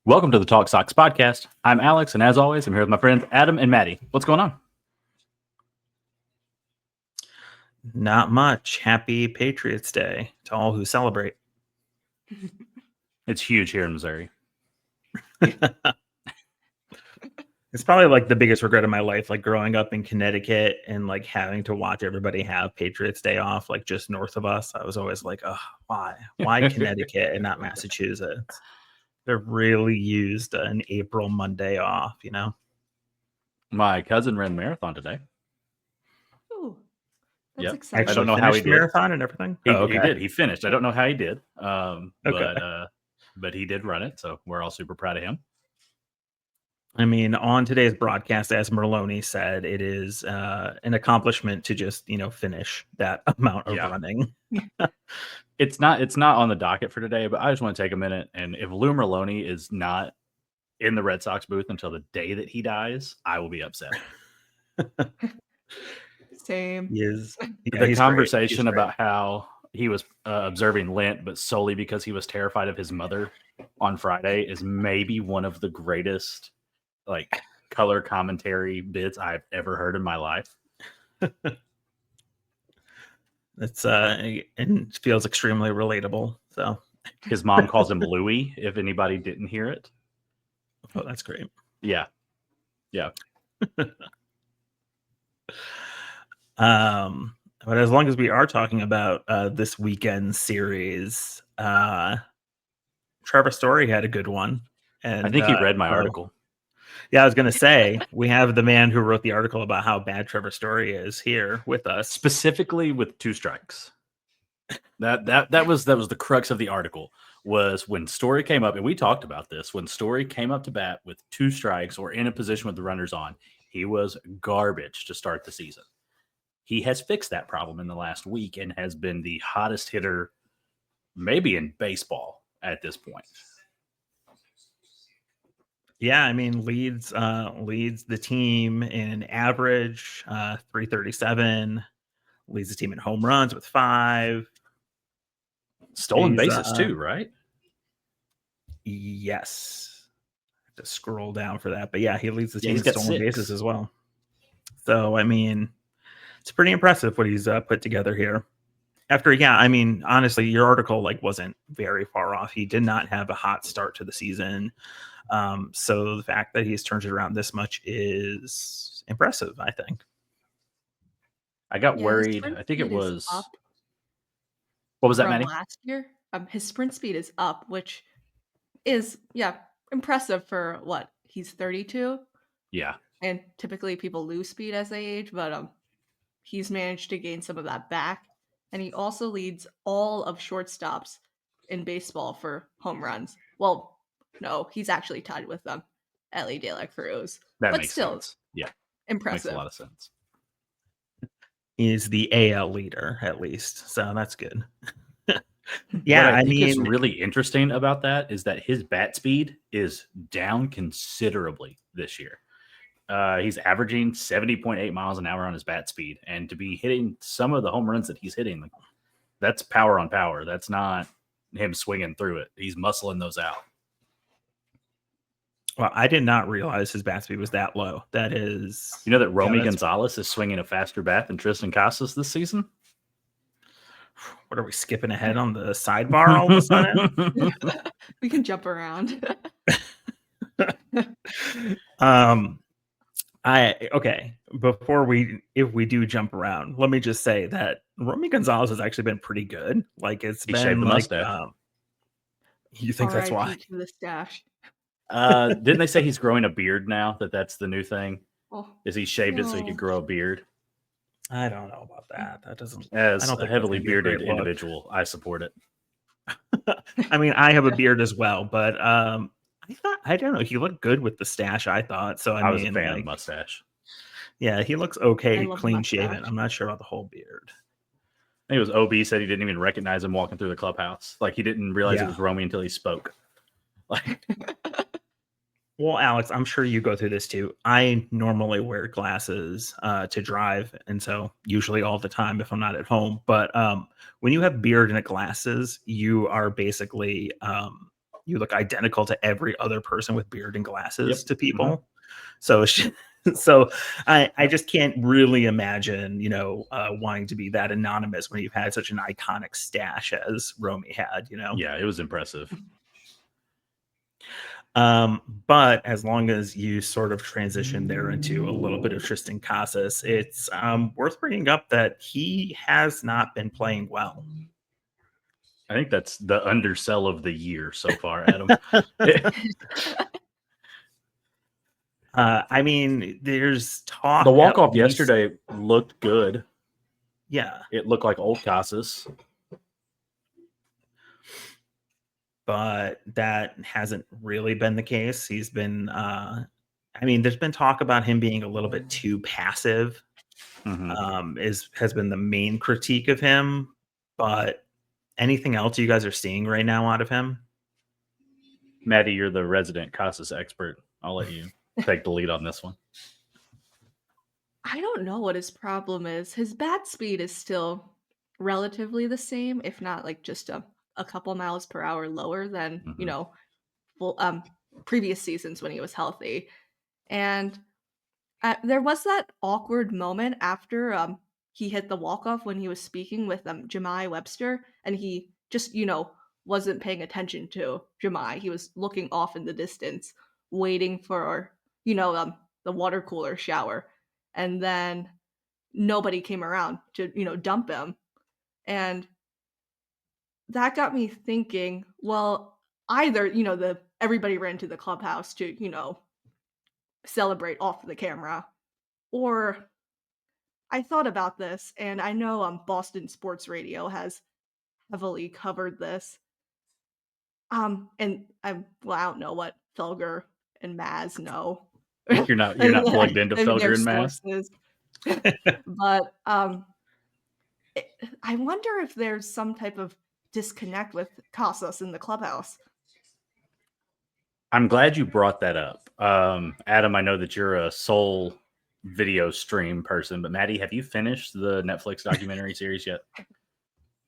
Welcome to the Talk Sox podcast. I'm Alex, and as always, I'm here with my friends Adam and Maddie. What's going on? Not much. Happy Patriots Day to all who celebrate. It's huge here in Missouri. It's probably like the biggest regret of my life, like growing up in Connecticut and like having to watch everybody have Patriots Day off, like just north of us. I was always like, oh, why Connecticut and not Massachusetts? They've really used an April Monday off, you know? My cousin ran marathon today. Ooh, that's Yep. exciting. I don't know how he did. Marathon and everything. He did. He finished. I don't know how he did, Okay. but he did run it. So we're all super proud of him. I mean, on today's broadcast, as Merloni said, it is an accomplishment to just, finish that amount of running. It's not on the docket for today, but I just want to take a minute. And if Lou Merloni is not in the Red Sox booth until the day that he dies, I will be upset. Same. The conversation about how he was observing Lent, but solely because he was terrified of his mother on Friday is maybe one of the greatest color commentary bits I've ever heard in my life. It's and it feels extremely relatable. So his mom calls him Louie, if anybody didn't hear it. Oh, that's great. Yeah. But as long as we are talking about this weekend series, Trevor Story had a good one. And I think he read my article. Yeah, I was going to say, we have the man who wrote the article about how bad Trevor Story is here with us. Specifically with 2 strikes. That was the crux of the article, was when Story came up, and we talked about this, when Story came up to bat with 2 strikes or in a position with the runners on, he was garbage to start the season. He has fixed that problem in the last week and has been the hottest hitter maybe in baseball at this point. Yeah, I mean, leads the team in average, 337, leads the team in home runs with 5. Stolen bases too, right? Yes. I have to scroll down for that. But yeah, he leads the team in stolen 6 bases as well. So, I mean, it's pretty impressive what he's put together here. Honestly, your article wasn't very far off. He did not have a hot start to the season. So the fact that he's turned it around this much is impressive, I think. I got worried. I think it was up. What was that, Maddie? Last year, his sprint speed is up, which is impressive for what? He's 32. Yeah. And typically people lose speed as they age, but he's managed to gain some of that back. And he also leads all of shortstops in baseball for home runs. Well, no, he's actually tied with them, Ellie De La Cruz. That but makes still sense. Yeah, impressive. Makes a lot of sense. He's the AL leader, at least, so that's good. Yeah, I think it's really interesting about that is that his bat speed is down considerably this year. He's averaging 70.8 miles an hour on his bat speed, and to be hitting some of the home runs that he's hitting, that's power on power. That's not him swinging through it. He's muscling those out. Well, I did not realize his bat speed was that low. That is... You know that Romy Gonzalez is swinging a faster bat than Tristan Casas this season? What are we skipping ahead on the sidebar all of a sudden? We can jump around. If we do jump around, let me just say that Romy Gonzalez has actually been pretty good. He shaved the mustache. You think that's why? To the stash. Didn't they say he's growing a beard now? That's the new thing. Oh, is he shaved it so he could grow a beard? I don't know about that. That doesn't. As a heavily bearded individual, I support it. I mean, I have a beard as well, but I don't know. He looked good with the stash, I thought. So I was a fan of mustache. Yeah, he looks okay, clean shaven. I'm not sure about the whole beard. I think it was OB said he didn't even recognize him walking through the clubhouse. He didn't realize it was Romy until he spoke. Well, Alex, I'm sure you go through this too. I normally wear glasses to drive, and so usually all the time if I'm not at home. But when you have beard and glasses, you are basically you look identical to every other person with beard and glasses Yep. to people. So so I just can't really imagine, wanting to be that anonymous when you've had such an iconic stash as Romy had, Yeah, it was impressive. But as long as you sort of transition there into a little bit of Tristan Casas, it's worth bringing up that he has not been playing well. I think that's the undersell of the year so far, Adam. I mean, there's talk. The walk-off yesterday looked good. Yeah. It looked like old Casas. But that hasn't really been the case. He's been, there's been talk about him being a little bit too passive, has been the main critique of him. But anything else you guys are seeing right now out of him? Maddie, you're the resident Casas expert. I'll let you take the lead on this one. I don't know what his problem is. His bat speed is still relatively the same, if not like just a couple miles per hour lower than, previous seasons when he was healthy. And there was that awkward moment after he hit the walk-off when he was speaking with Jemai Webster, and he just, wasn't paying attention to Jemai. He was looking off in the distance, waiting for, the water cooler shower. And then nobody came around to, dump him. And that got me thinking, well, either, everybody ran to the clubhouse to, celebrate off the camera, or I thought about this, and I know Boston Sports Radio has heavily covered this. And I don't know what Felger and Maz know. You're not plugged into Felger and Maz. But I wonder if there's some type of disconnect with Casas in the clubhouse. I'm glad you brought that up. Adam, I know that you're a sole video stream person, but Maddie, have you finished the Netflix documentary series yet?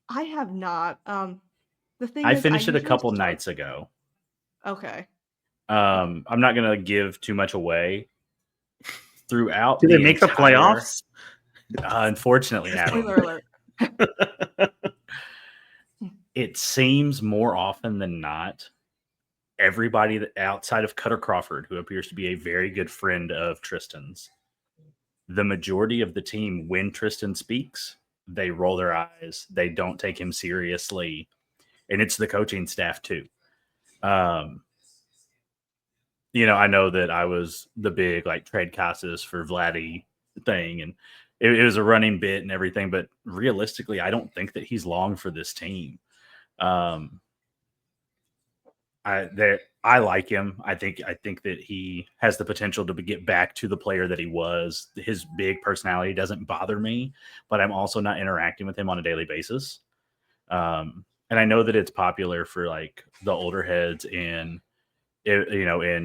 I have not. The thing I is, finished it a couple nights ago. Okay. I'm not gonna give too much away. Throughout, did they make the playoffs? Unfortunately, spoiler alert. It seems more often than not, everybody outside of Cutter Crawford, who appears to be a very good friend of Tristan's, the majority of the team, when Tristan speaks, they roll their eyes. They don't take him seriously. And it's the coaching staff too. I know that I was the big trade Casas for Vladdy thing, and it was a running bit and everything, but realistically, I don't think that he's long for this team. I like him. I think that he has the potential to get back to the player that he was. His big personality doesn't bother me, but I'm also not interacting with him on a daily basis. And I know that it's popular for the older heads in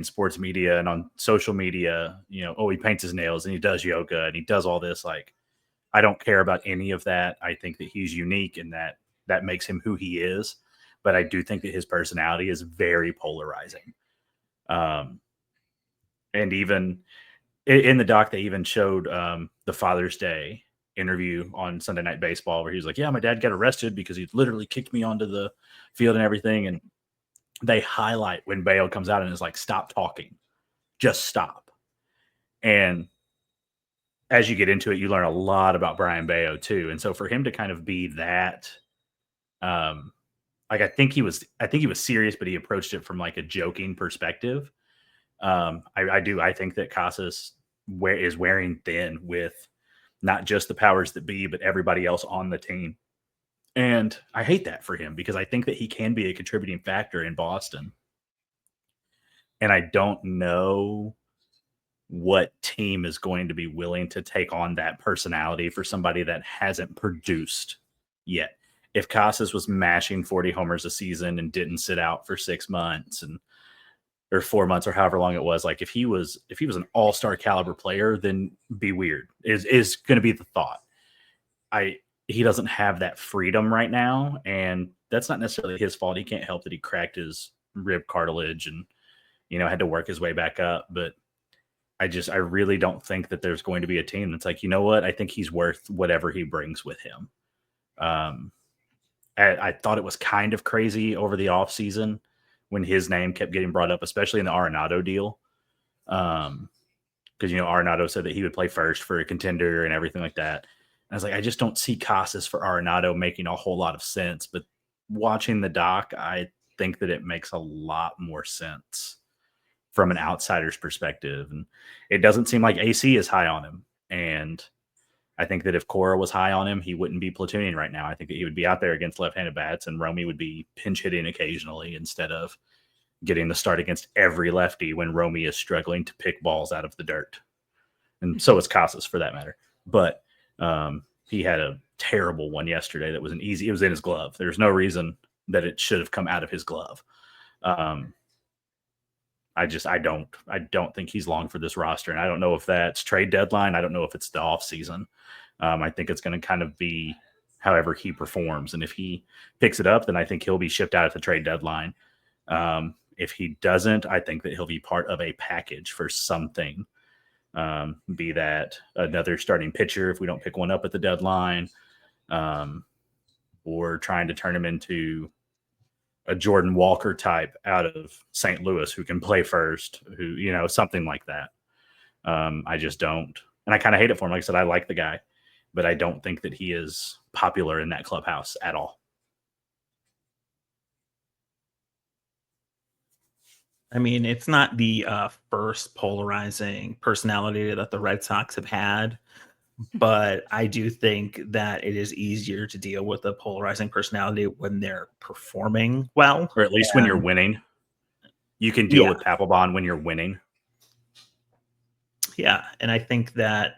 sports media and on social media. He paints his nails and he does yoga and he does all this. I don't care about any of that. I think that he's unique and that makes him who he is. But I do think that his personality is very polarizing. And even in the doc, they even showed the Father's Day interview on Sunday Night Baseball where he was like, yeah, my dad got arrested because he literally kicked me onto the field and everything. And they highlight when Bayo comes out and is like, stop talking, just stop. And as you get into it, you learn a lot about Brian Bayo too. And so for him to kind of be that, I think he was serious, but he approached it from a joking perspective. I think that Casas is wearing thin with not just the powers that be, but everybody else on the team. And I hate that for him because I think that he can be a contributing factor in Boston. And I don't know what team is going to be willing to take on that personality for somebody that hasn't produced yet. If Casas was mashing 40 homers a season and didn't sit out for 6 months or 4 months or however long it was, if he was an all-star caliber player, then be weird is going to be the thought. He doesn't have that freedom right now, and that's not necessarily his fault. He can't help that he cracked his rib cartilage and, had to work his way back up. But I really don't think that there's going to be a team that's like, you know what? I think he's worth whatever he brings with him. I thought it was kind of crazy over the offseason when his name kept getting brought up, especially in the Arenado deal. Because, Arenado said that he would play first for a contender and everything like that. And I was like, I just don't see Casas for Arenado making a whole lot of sense. But watching the doc, I think that it makes a lot more sense from an outsider's perspective. And it doesn't seem like AC is high on him. And I think that if Cora was high on him, he wouldn't be platooning right now. I think that he would be out there against left-handed bats, and Romy would be pinch hitting occasionally instead of getting the start against every lefty when Romy is struggling to pick balls out of the dirt. And so is Casas for that matter. But he had a terrible one yesterday that was it was in his glove. There's no reason that it should have come out of his glove. I don't think he's long for this roster. And I don't know if that's trade deadline. I don't know if it's the off season. I think it's going to kind of be however he performs. And if he picks it up, then I think he'll be shipped out at the trade deadline. If he doesn't, I think that he'll be part of a package for something. Be that another starting pitcher if we don't pick one up at the deadline, or trying to turn him into a Jordan Walker type out of St. Louis who can play first, who, something like that. I just don't. And I kind of hate it for him. Like I said, I like the guy, but I don't think that he is popular in that clubhouse at all. I mean, it's not the first polarizing personality that the Red Sox have had, but I do think that it is easier to deal with a polarizing personality when they're performing well. Or at least when you're winning. You can deal with Papelbon when you're winning. Yeah, and I think that,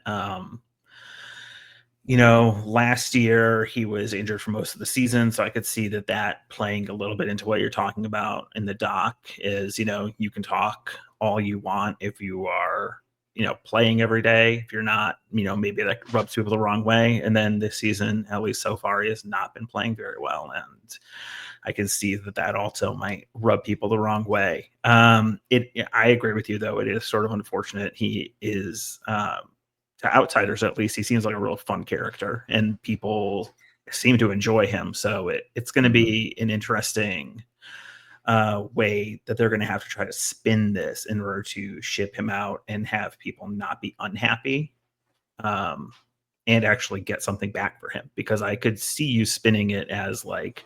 last year he was injured for most of the season, so I could see that playing a little bit into what you're talking about in the doc is, you can talk all you want if you are, playing every day. If you're not, maybe that rubs people the wrong way. And then this season, at least so far, he has not been playing very well. And I can see that also might rub people the wrong way. I agree with you, though. It is sort of unfortunate. He is, to outsiders at least, he seems like a real fun character, and people seem to enjoy him. So it's going to be an interesting way that they're going to have to try to spin this in order to ship him out and have people not be unhappy, and actually get something back for him. Because I could see you spinning it as like,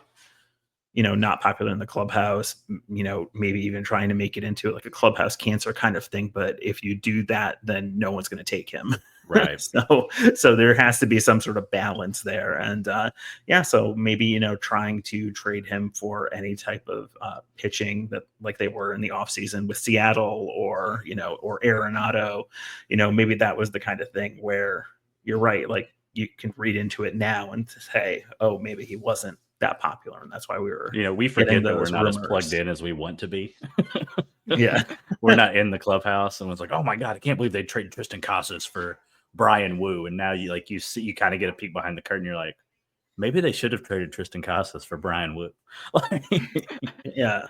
not popular in the clubhouse, maybe even trying to make it into like a clubhouse cancer kind of thing. But if you do that, then no one's going to take him. Right. So there has to be some sort of balance there. And so maybe, trying to trade him for any type of pitching that like they were in the offseason with Seattle or Arenado, maybe that was the kind of thing where you're right. Like you can read into it now and say, oh, maybe he wasn't that popular, and that's why we were we forget that we're not rumors. as plugged in as we want to be. Yeah. We're not in the clubhouse and it's like, oh my god, I can't believe they traded Tristan Casas for Brian Wu. And now you kind of get a peek behind the curtain. You're like, maybe they should have traded Tristan Casas for Brian Wu. Yeah,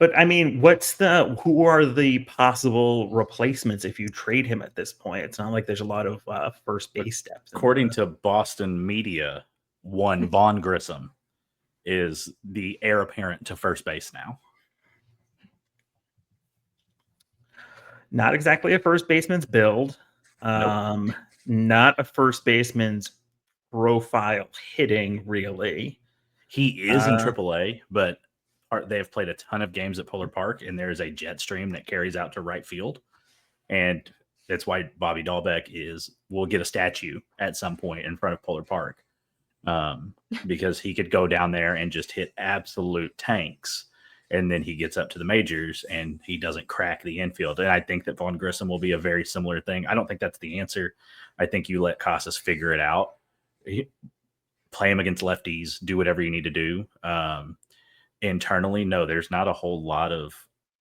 but I mean, who are the possible replacements if you trade him at this point? It's not like there's a lot of first base depth. According to Boston media, one Vaughn Grissom is the heir apparent to first base now. Not exactly a first baseman's build. Nope. Not a first baseman's profile hitting, really. He is in AAA, but they have played a ton of games at Polar Park, and there is a jet stream that carries out to right field. And that's why Bobby Dahlbeck will get a statue at some point in front of Polar Park. Because he could go down there and just hit absolute tanks, and then he gets up to the majors and he doesn't crack the infield. And I think that Vaughn Grissom will be a very similar thing. I don't think that's the answer. I think you let Casas figure it out, play him against lefties, do whatever you need to do. Internally, no, there's not a whole lot of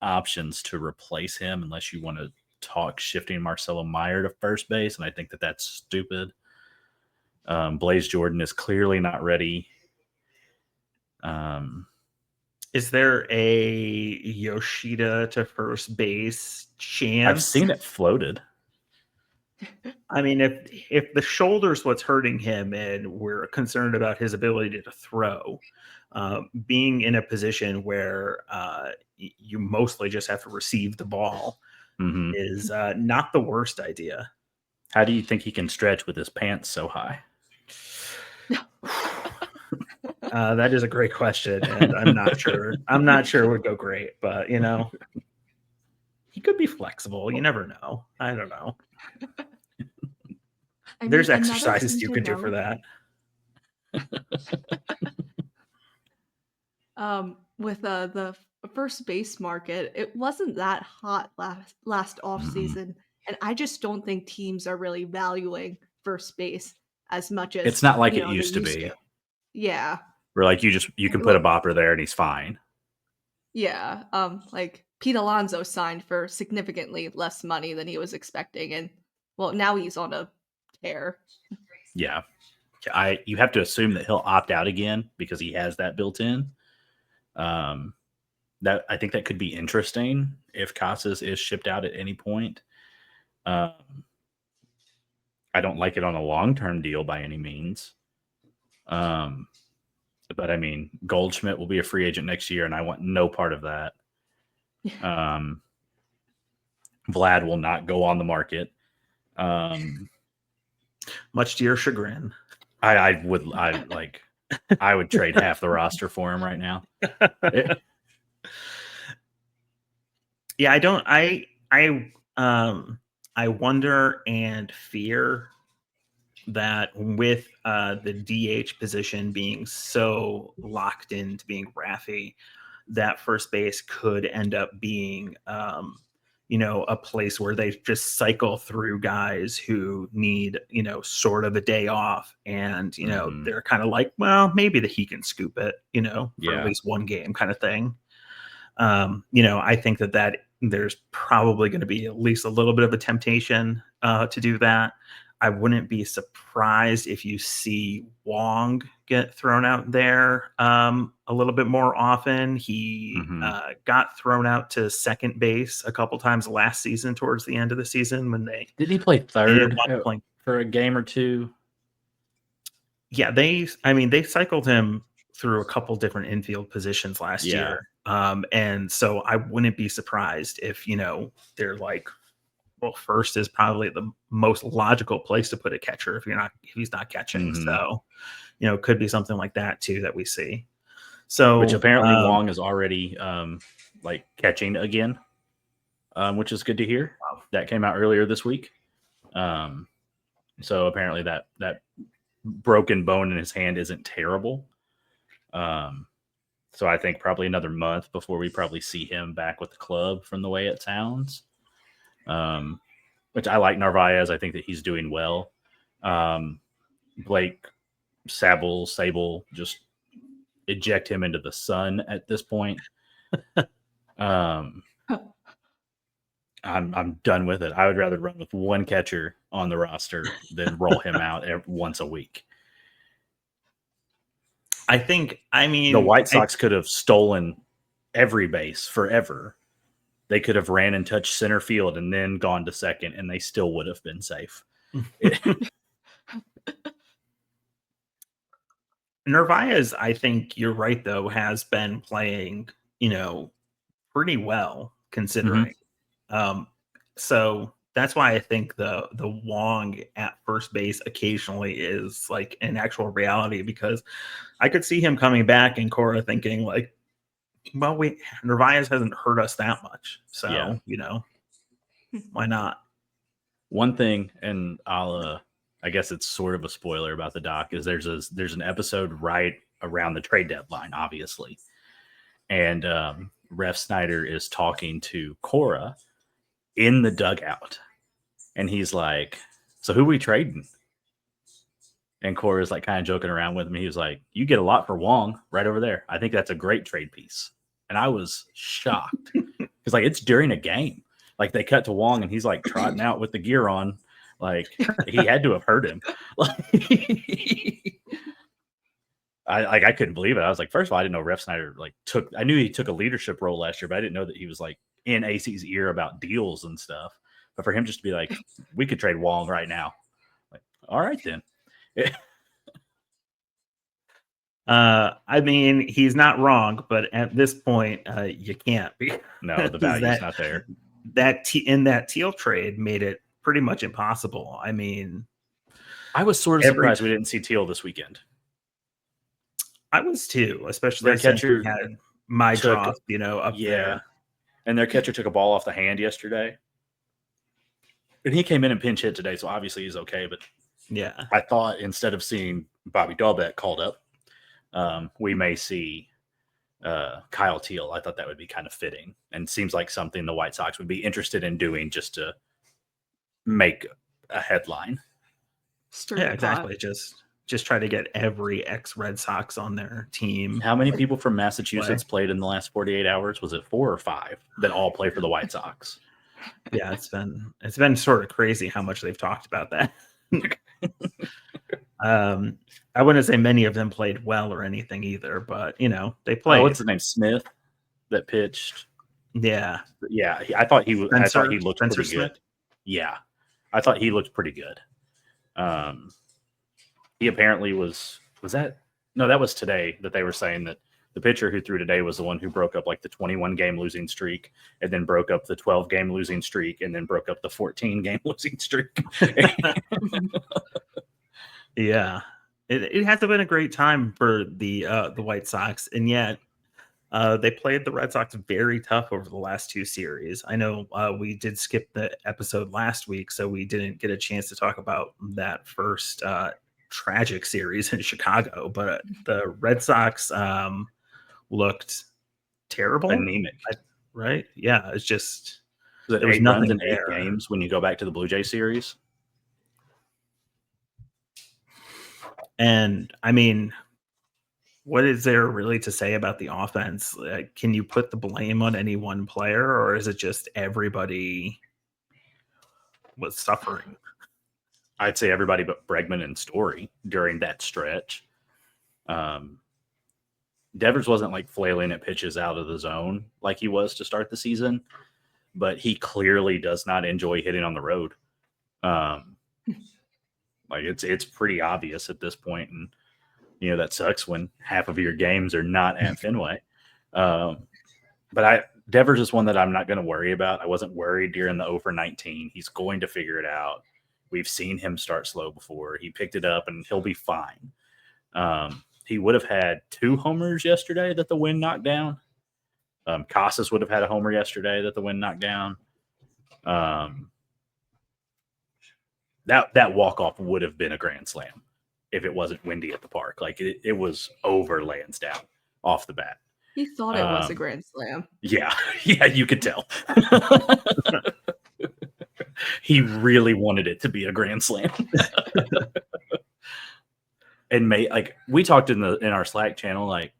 options to replace him unless you want to talk shifting Marcelo Meyer to first base, and I think that that's stupid. Blaze Jordan is clearly not ready. Is there a Yoshida to first base chance? I've seen it floated. I mean, if the shoulder's what's hurting him and we're concerned about his ability to throw, being in a position where you mostly just have to receive the ball Mhm. is not the worst idea. How do you think he can stretch with his pants so high? That is a great question, and I'm not sure. I'm not sure it would go great, but he could be flexible. You never know. I don't know. There's another exercises thing you to can do for note, that. With the first base market, it wasn't that hot last off Mhm. season, and I just don't think teams are really valuing first base as much It's as not like it they used to used be. to. Yeah, Where like you can put a like bopper there and he's fine. yeah, like Pete Alonso signed for significantly less money than he was expecting, and well, now he's on a tear. Yeah. You have to assume that he'll opt out again because he has that built in. That I think that could be interesting if Casas is shipped out at any point. I don't like it on a long-term deal by any means. But I mean, Goldschmidt will be a free agent next year, and I want no part of that. Vlad will not go on the market. Much to your chagrin. I would trade half the roster for him right now. Yeah, I wonder and fear that with the DH position being so locked into being Raffy, that first base could end up being a place where they just cycle through guys who need sort of a day off, and they're kind of like, well, maybe that he can scoop it for at least one game kind of thing. I think that there's probably going to be at least a little bit of a temptation to do that. I wouldn't be surprised if you see Wong get thrown out there a little bit more often. He got thrown out to second base a couple times last season towards the end of the season when didn't he play third playing for a game or two? Yeah, they cycled him through a couple different infield positions last year. And so I wouldn't be surprised if, they're like, well, first is probably the most logical place to put a catcher if he's not catching. So, could be something like that too that we see. So, which apparently Wong is already like catching again, which is good to hear. That came out earlier this week. So apparently that broken bone in his hand isn't terrible. So I think probably another month before we probably see him back with the club from the way it sounds. Which I like Narvaez. I think that he's doing well. Blake Sable, just eject him into the sun at this point. I'm done with it. I would rather run with one catcher on the roster than roll him out once a week. The White Sox could have stolen every base forever. They could have ran and touched center field and then gone to second, and they still would have been safe. Narvaez, I think you're right, though, has been playing, pretty well considering. So that's why I think the Wong at first base occasionally is like an actual reality, because I could see him coming back and Cora thinking like, well, Narvaez hasn't hurt us that much. So, why not? One thing, and I guess it's sort of a spoiler about the doc, is there's an episode right around the trade deadline, obviously. And Ref Snyder is talking to Cora in the dugout. And he's like, so who we trading? And Cora's like kind of joking around with him. He was like, you get a lot for Wong right over there. I think that's a great trade piece. And I was shocked. Because like it's during a game. Like they cut to Wong and he's like trotting out with the gear on. Like he had to have hurt him. I couldn't believe it. I was like, first of all, I didn't know Ref Snyder I knew he took a leadership role last year, but I didn't know that he was like in AC's ear about deals and stuff. But for him just to be like, we could trade Wong right now. Like, all right then. I mean, he's not wrong, but at this point, you can't be. No, the value's not there. That Teal trade made it pretty much impossible. I mean, I was sort of surprised we didn't see Teal this weekend. I was too, especially since we had my drop, up there. And their catcher took a ball off the hand yesterday. And he came in and pinch hit today, so obviously he's okay. But yeah, I thought instead of seeing Bobby Dahlbeck called up, we may see Kyle Teal. I thought that would be kind of fitting, and seems like something the White Sox would be interested in doing just to make a headline. Yeah, exactly. Just try to get every ex-Red Sox on their team. How many people from Massachusetts played in the last 48 hours? Was it 4 or 5 that all play for the White Sox? Yeah, it's been sort of crazy how much they've talked about that. I wouldn't say many of them played well or anything either, but they played. Oh, what's his name? Smith that pitched. Yeah. I thought he was. I thought he looked Spencer pretty Smith? good. Yeah, I thought he looked pretty good. He apparently was that? No, that was today that they were saying that the pitcher who threw today was the one who broke up like the 21-game losing streak, and then broke up the 12-game losing streak, and then broke up the 14-game losing streak. Yeah, it has been a great time for the White Sox, and yet they played the Red Sox very tough over the last 2 series. I know we did skip the episode last week, so we didn't get a chance to talk about that first tragic series in Chicago, but the Red Sox looked terrible, anemic, right? Yeah, it's just there was nothing in 8 games when you go back to the Blue Jay series. And I mean, what is there really to say about the offense? Can you put the blame on any one player, or is it just everybody was suffering? I'd say everybody but Bregman and Story during that stretch. Devers wasn't like flailing at pitches out of the zone like he was to start the season, but he clearly does not enjoy hitting on the road. Like it's pretty obvious at this point, and that sucks when half of your games are not at Fenway. But Devers is one that I'm not going to worry about. I wasn't worried during the 0-for-19. He's going to figure it out. We've seen him start slow before. He picked it up, and he'll be fine. He would have had 2 homers yesterday that the wind knocked down. Casas would have had a homer yesterday that the wind knocked down. That walk-off would have been a grand slam if it wasn't windy at the park. Like it was over Lansdowne off the bat. He thought it was a grand slam. Yeah, you could tell. He really wanted it to be a grand slam. And we talked in our Slack channel, like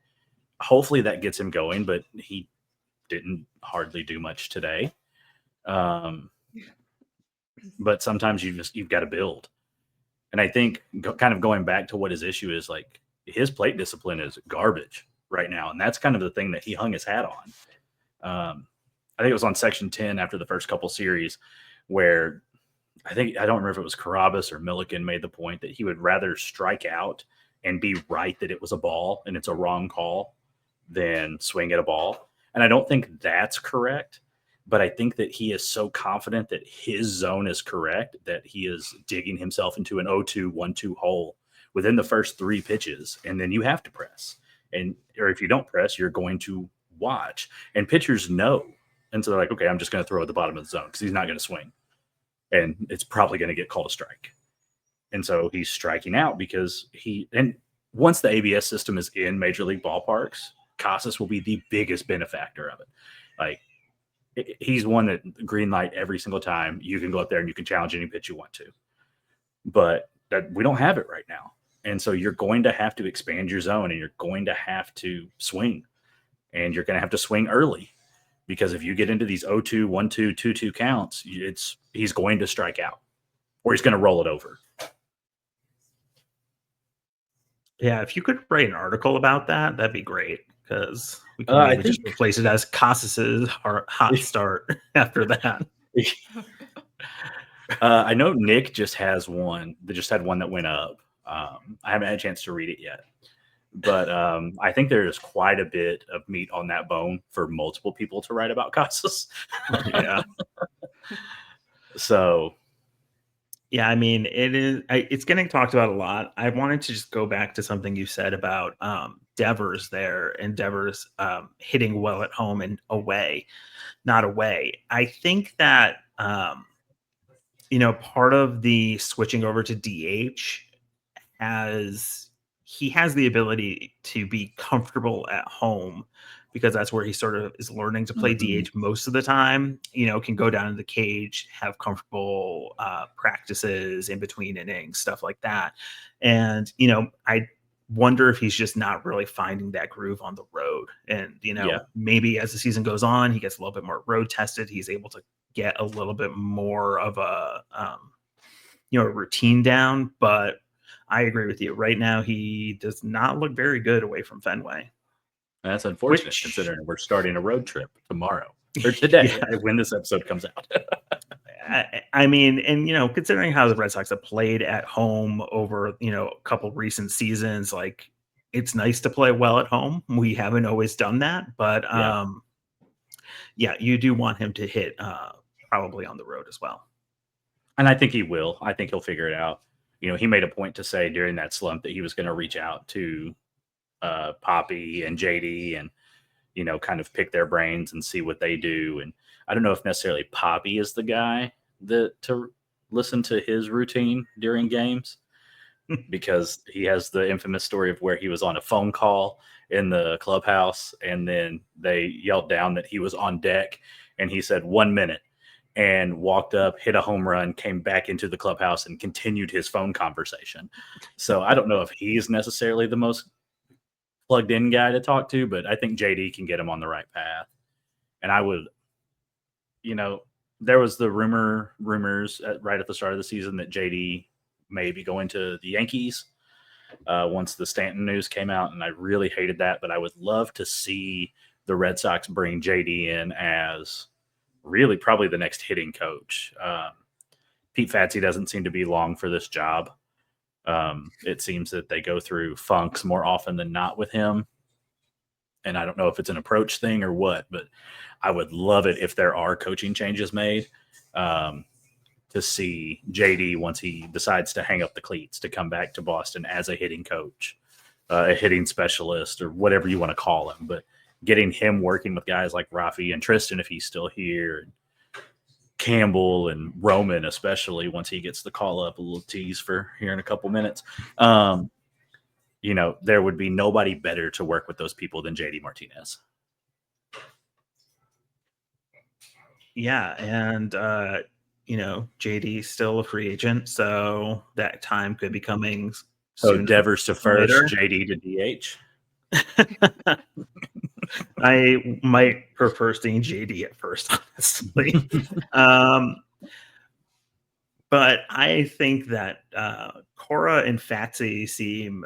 hopefully that gets him going, but he didn't hardly do much today. But sometimes you've got to build. And I think kind of going back to what his issue is, like his plate discipline is garbage right now. And that's kind of the thing that he hung his hat on. I think it was on section 10 after the first couple series where I don't remember if it was Carabas or Milliken made the point that he would rather strike out and be right that it was a ball and it's a wrong call than swing at a ball. And I don't think that's correct. But I think that he is so confident that his zone is correct that he is digging himself into an 0-2-1-2 hole within the first 3 pitches. And then you have to press. Or if you don't press, you're going to watch. And pitchers know. And so they're like, okay, I'm just going to throw at the bottom of the zone because he's not going to swing. And it's probably going to get called a strike. And so he's striking out because and once the ABS system is in Major League ballparks, Casas will be the biggest benefactor of it. Like, he's one that green light every single time. You can go up there and you can challenge any pitch you want to. But we don't have it right now. And so you're going to have to expand your zone and you're going to have to swing. And you're going to have to swing early. Because if you get into these 0-2, 1-2, 2-2 counts, he's going to strike out. Or he's going to roll it over. Yeah, if you could write an article about that, that'd be great, because we can I maybe think just replace it as Casas's hot start after that. I know Nick just has one. They just had one that went up. I haven't had a chance to read it yet, but I think there's quite a bit of meat on that bone for multiple people to write about Casas. Yeah. So Yeah, I mean, it's getting talked about a lot. I wanted to just go back to something you said about Devers there, and Devers hitting well at home and away, not away. I think that part of the switching over to DH he has the ability to be comfortable at home, because that's where he sort of is learning to play DH most of the time. Can go down to the cage, have comfortable practices in between innings, stuff like that. And I wonder if he's just not really finding that groove on the road. And Yeah. maybe as the season goes on, he gets a little bit more road tested. He's able to get a little bit more of a routine down. But I agree with you. Right now, he does not look very good away from Fenway. That's unfortunate, considering we're starting a road trip tomorrow or today when this episode comes out. I mean, and considering how the Red Sox have played at home over a couple recent seasons, like, it's nice to play well at home. We haven't always done that, but you do want him to hit probably on the road as well. And I think he will. I think he'll figure it out. He made a point to say during that slump that he was going to reach out to Poppy and JD and, kind of pick their brains and see what they do. And I don't know if necessarily Poppy is the guy to listen to his routine during games, because he has the infamous story of where he was on a phone call in the clubhouse, and then they yelled down that he was on deck, and he said 1 minute and walked up, hit a home run, came back into the clubhouse and continued his phone conversation. So I don't know if he's necessarily the most plugged in guy to talk to, but I think JD can get him on the right path. And I would, there was the rumors right at the start of the season that JD may be going to the Yankees once the Stanton news came out. And I really hated that, but I would love to see the Red Sox bring JD in as really probably the next hitting coach. Pete Fatsy doesn't seem to be long for this job. It seems that they go through funks more often than not with him. And I don't know if it's an approach thing or what, but I would love it if there are coaching changes made to see JD, once he decides to hang up the cleats, to come back to Boston as a hitting coach, a hitting specialist, or whatever you want to call him. But getting him working with guys like Rafi and Tristan, if he's still here, and Campbell and Roman, especially once he gets the call up, a little tease for here in a couple minutes. There would be nobody better to work with those people than JD Martinez. Yeah. And, JD still a free agent, so that time could be coming. So Devers to first, later. JD to DH. I might prefer seeing JD at first, honestly. But I think that Cora and Fatsy seem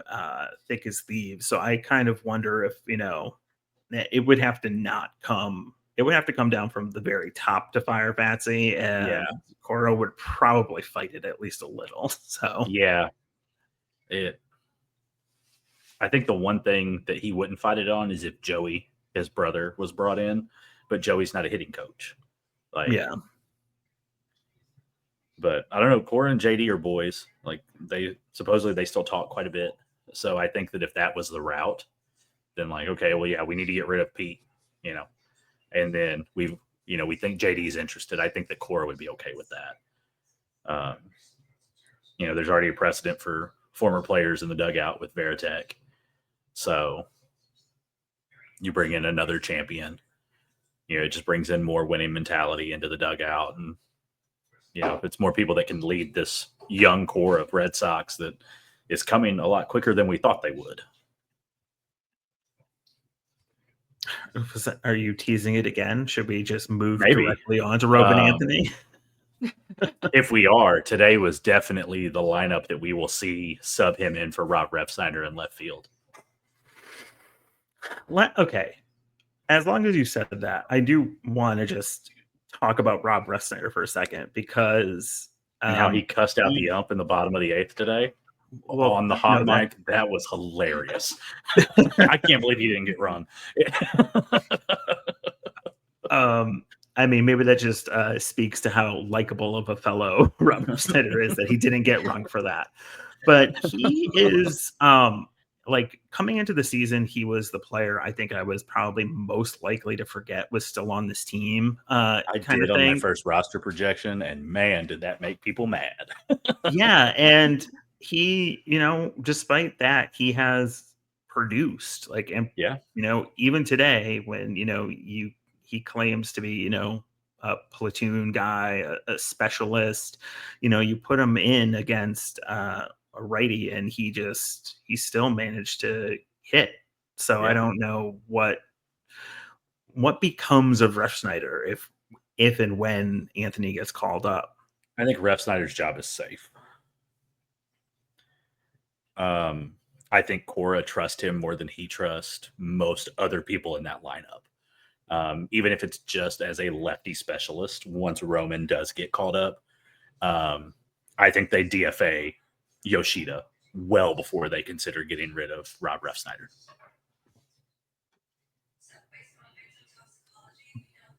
thick as thieves. So I kind of wonder if, it would have to come down from the very top to fire Fatsy, and Cora would probably fight it at least a little. So I think the one thing that he wouldn't fight it on is if Joey, his brother, was brought in, but Joey's not a hitting coach. But I don't know. Cora and JD are boys. Like, they still talk quite a bit. So I think that if that was the route, then okay, well, yeah, we need to get rid of Pete, and then we think JD's interested. I think that Cora would be okay with that. There's already a precedent for former players in the dugout with Veritek. So you bring in another champion, it just brings in more winning mentality into the dugout. And, it's more people that can lead this young core of Red Sox that is coming a lot quicker than we thought they would. Are you teasing it again? Should we just move directly on to Robin Anthony? If we are, today was definitely the lineup that we will see sub him in for Rob Refsnyder in left field. Okay. As long as you said that, I do want to just talk about Rob Refsnyder for a second because And how he cussed out the ump in the bottom of the 8th today on the hot mic. That was hilarious. I can't believe he didn't get rung. I mean, maybe that just speaks to how likable of a fellow Rob Refsnyder is that he didn't get rung for that. But he is like coming into the season, he was the player I think I was probably most likely to forget was still on this team. I did on my first roster projection, and man, did that make people mad. Yeah, and he, despite that, he has produced even today when he claims to be a platoon guy, a specialist. You put him in against a righty, and he still managed to hit. So yeah. I don't know what becomes of Refsnyder if and when Anthony gets called up. I think Refsnyder's job is safe. I think Cora trusts him more than he trusts most other people in that lineup. Even if it's just as a lefty specialist, once Roman does get called up, I think they DFA Yoshida well before they consider getting rid of Rob Refsnyder.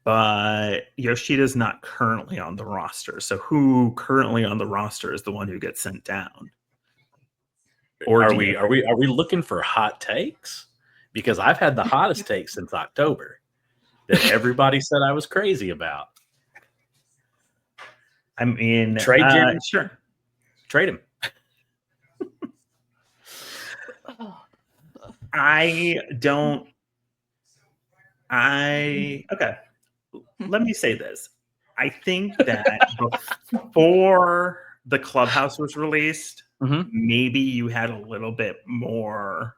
But Yoshida's not currently on the roster. So who currently on the roster is the one who gets sent down? Or are we looking for hot takes? Because I've had the hottest take since October that everybody said I was crazy about. I mean, trade Jim? Sure. Trade him. Okay. Let me say this. I think that before the clubhouse was released, maybe you had a little bit more,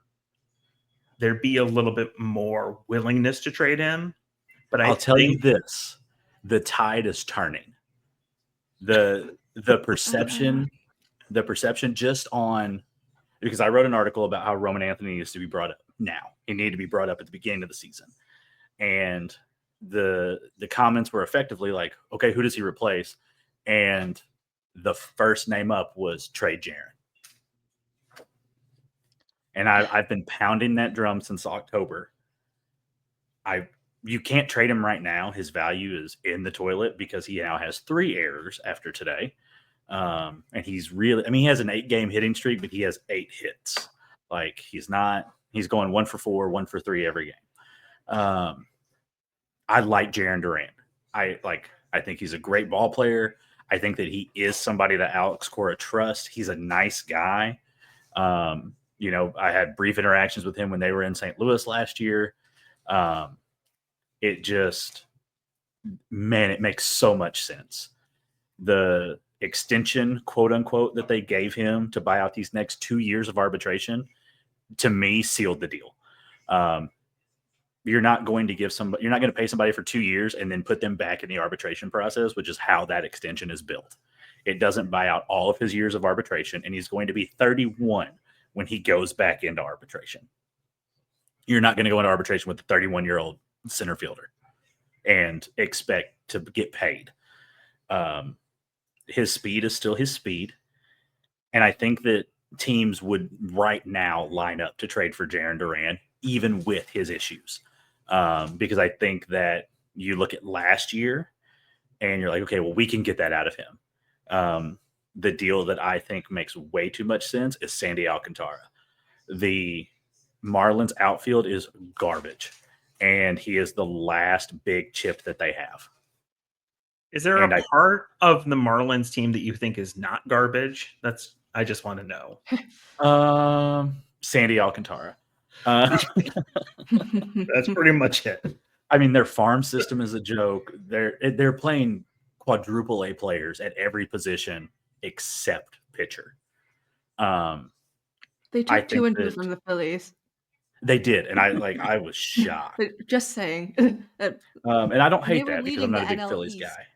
there'd be a little bit more willingness to trade him. But I'll tell you this, the tide is turning. The perception just on, because I wrote an article about how Roman Anthony needs to be brought up now. He needed to be brought up at the beginning of the season. And the comments were effectively like, okay, who does he replace? And the first name up was trade Jaron. And I've been pounding that drum since October. You can't trade him right now. His value is in the toilet because he now has 3 errors after today. And he's really, he has an 8-game hitting streak, but he has 8 hits. Like he's going 1 for 4, 1 for 3 every game. I like Jarren Duran. I think he's a great ball player. I think that he is somebody that Alex Cora trusts. He's a nice guy. I had brief interactions with him when they were in St. Louis last year. It makes so much sense. The extension, quote unquote, that they gave him to buy out these next 2 years of arbitration, to me, sealed the deal. You're not going to pay somebody for 2 years and then put them back in the arbitration process, which is how that extension is built. It doesn't buy out all of his years of arbitration, and he's going to be 31 when he goes back into arbitration. You're not going to go into arbitration with a 31-year-old center fielder and expect to get paid. His speed is still his speed. And I think that teams would right now line up to trade for Jarren Duran, even with his issues. Because I think that you look at last year and you're like, okay, well, we can get that out of him. The deal that I think makes way too much sense is Sandy Alcantara. The Marlins outfield is garbage, and he is the last big chip that they have. Is there a part of the Marlins team that you think is not garbage? I just want to know. Sandy Alcantara. That's pretty much it. Their farm system is a joke. They're playing quadruple A players at every position except pitcher. They took 2 and 2 from the Phillies. They did, and I was shocked. Just saying. And I don't hate that because I'm not a big Phillies guy.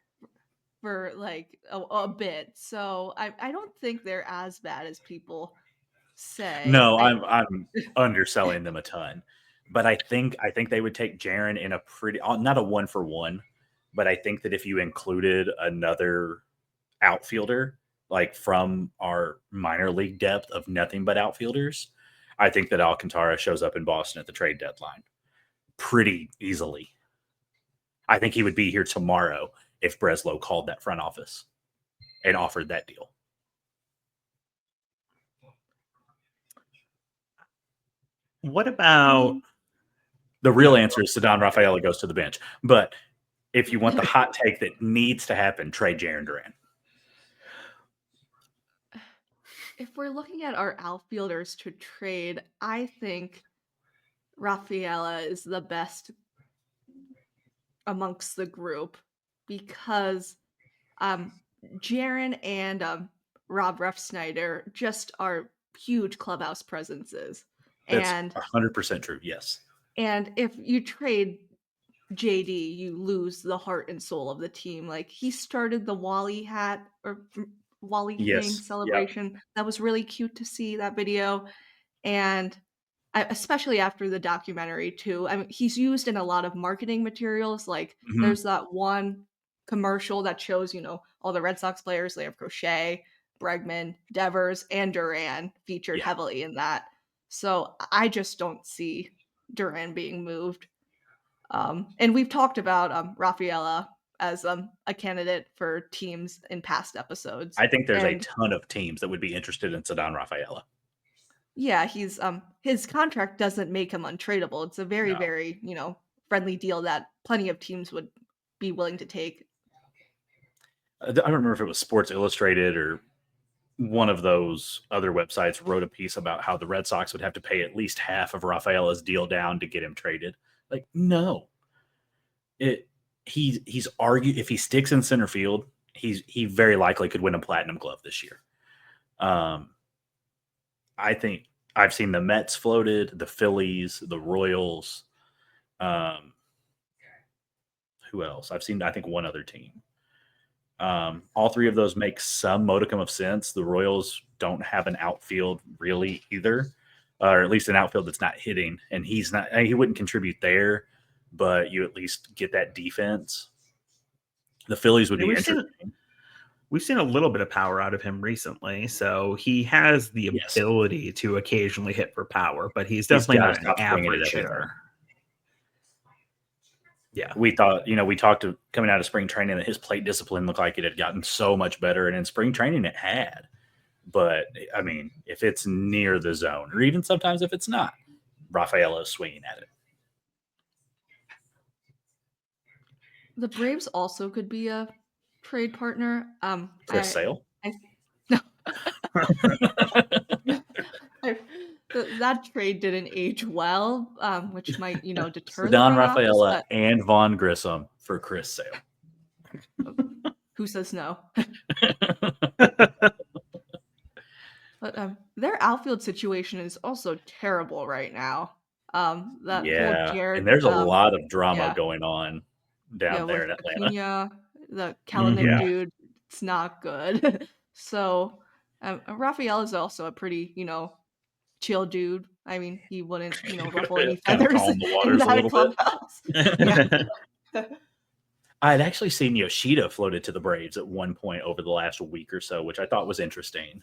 for like a bit. So I don't think they're as bad as people say. No, I'm underselling them a ton, but I think they would take Jaron in a pretty not a 1-for-1, but I think that if you included another outfielder like from our minor league depth of nothing but outfielders, I think that Alcantara shows up in Boston at the trade deadline pretty easily. I think he would be here tomorrow if Breslow called that front office and offered that deal. What about the real answer is Ceddanne Rafaela goes to the bench. But if you want the hot take that needs to happen, trade Jarren Duran. If we're looking at our outfielders to trade, I think Rafaela is the best amongst the group because Jaron and Rob Refsnyder just are huge clubhouse presences. That's And 100% true. Yes. And if you trade JD, you lose the heart and soul of the team. Like he started the Wally hat or Wally thing Yes. celebration. Yep. That was really cute to see that video. And especially after the documentary too. I mean, he's used in a lot of marketing materials. Like there's that one commercial that shows, all the Red Sox players. They have Crochet, Bregman, Devers, and Duran featured heavily in that. So I just don't see Duran being moved. And we've talked about Rafaela as a candidate for teams in past episodes. I think there's a ton of teams that would be interested in Ceddanne Rafaela. Yeah, he's his contract doesn't make him untradeable. It's a very, very, friendly deal that plenty of teams would be willing to take. I don't remember if it was Sports Illustrated or one of those other websites wrote a piece about how the Red Sox would have to pay at least half of Rafaela's deal down to get him traded. Like, no. He's argued if he sticks in center field, he very likely could win a Platinum Glove this year. I think I've seen the Mets floated, the Phillies, the Royals. Who else? I've seen, I think, one other team. All three of those make some modicum of sense. The Royals don't have an outfield really either, or at least an outfield that's not hitting. And he wouldn't contribute there, but you at least get that defense. The Phillies would be interesting. We've seen a little bit of power out of him recently, so he has the ability to occasionally hit for power, but he's definitely not an average hitter. Yeah, we thought, we talked to coming out of spring training that his plate discipline looked like it had gotten so much better, and in spring training it had. But I mean, if it's near the zone, or even sometimes if it's not, Rafaela is swinging at it. The Braves also could be a trade partner. Chris Sale? No. That trade didn't age well, which might, deter Ceddanne Rafaela and Vaughn Grissom for Chris Sale. Who says no? But their outfield situation is also terrible right now. And there's a lot of drama going on down there in Atlanta. Acuna, the Kalanick dude, it's not good. So Rafael is also a pretty, chill dude. I mean, he wouldn't, ruffle any feathers in that clubhouse. I had actually seen Yoshida floated to the Braves at one point over the last week or so, which I thought was interesting.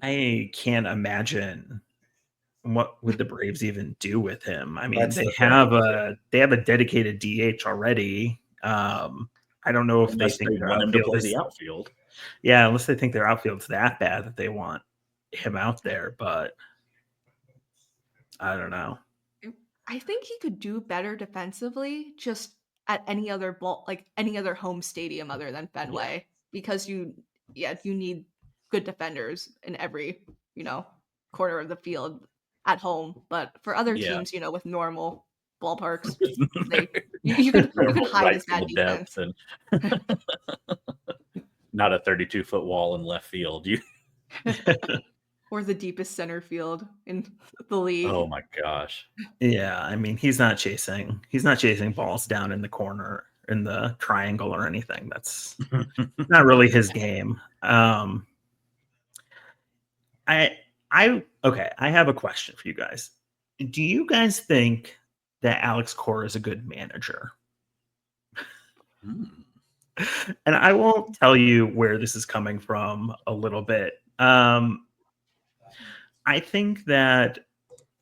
I can't imagine what would the Braves even do with him. I mean, they have a dedicated DH already. I don't know if they think want him to play the outfield. Yeah, unless they think their outfield's that bad that they want him out there, but I don't know. I think he could do better defensively just at any other any other home stadium other than Fenway, because you need good defenders in every, corner of the field at home. But for other teams, with normal ballparks, you could hide his bad defense. Not a 32-foot wall in left field. Or the deepest center field in the league. Oh my gosh. Yeah, I mean, he's not chasing balls down in the corner in the triangle or anything. That's not really his game. I okay, I have a question for you guys. Do you guys think that Alex Cora is a good manager? And I won't tell you where this is coming from a little bit. I think that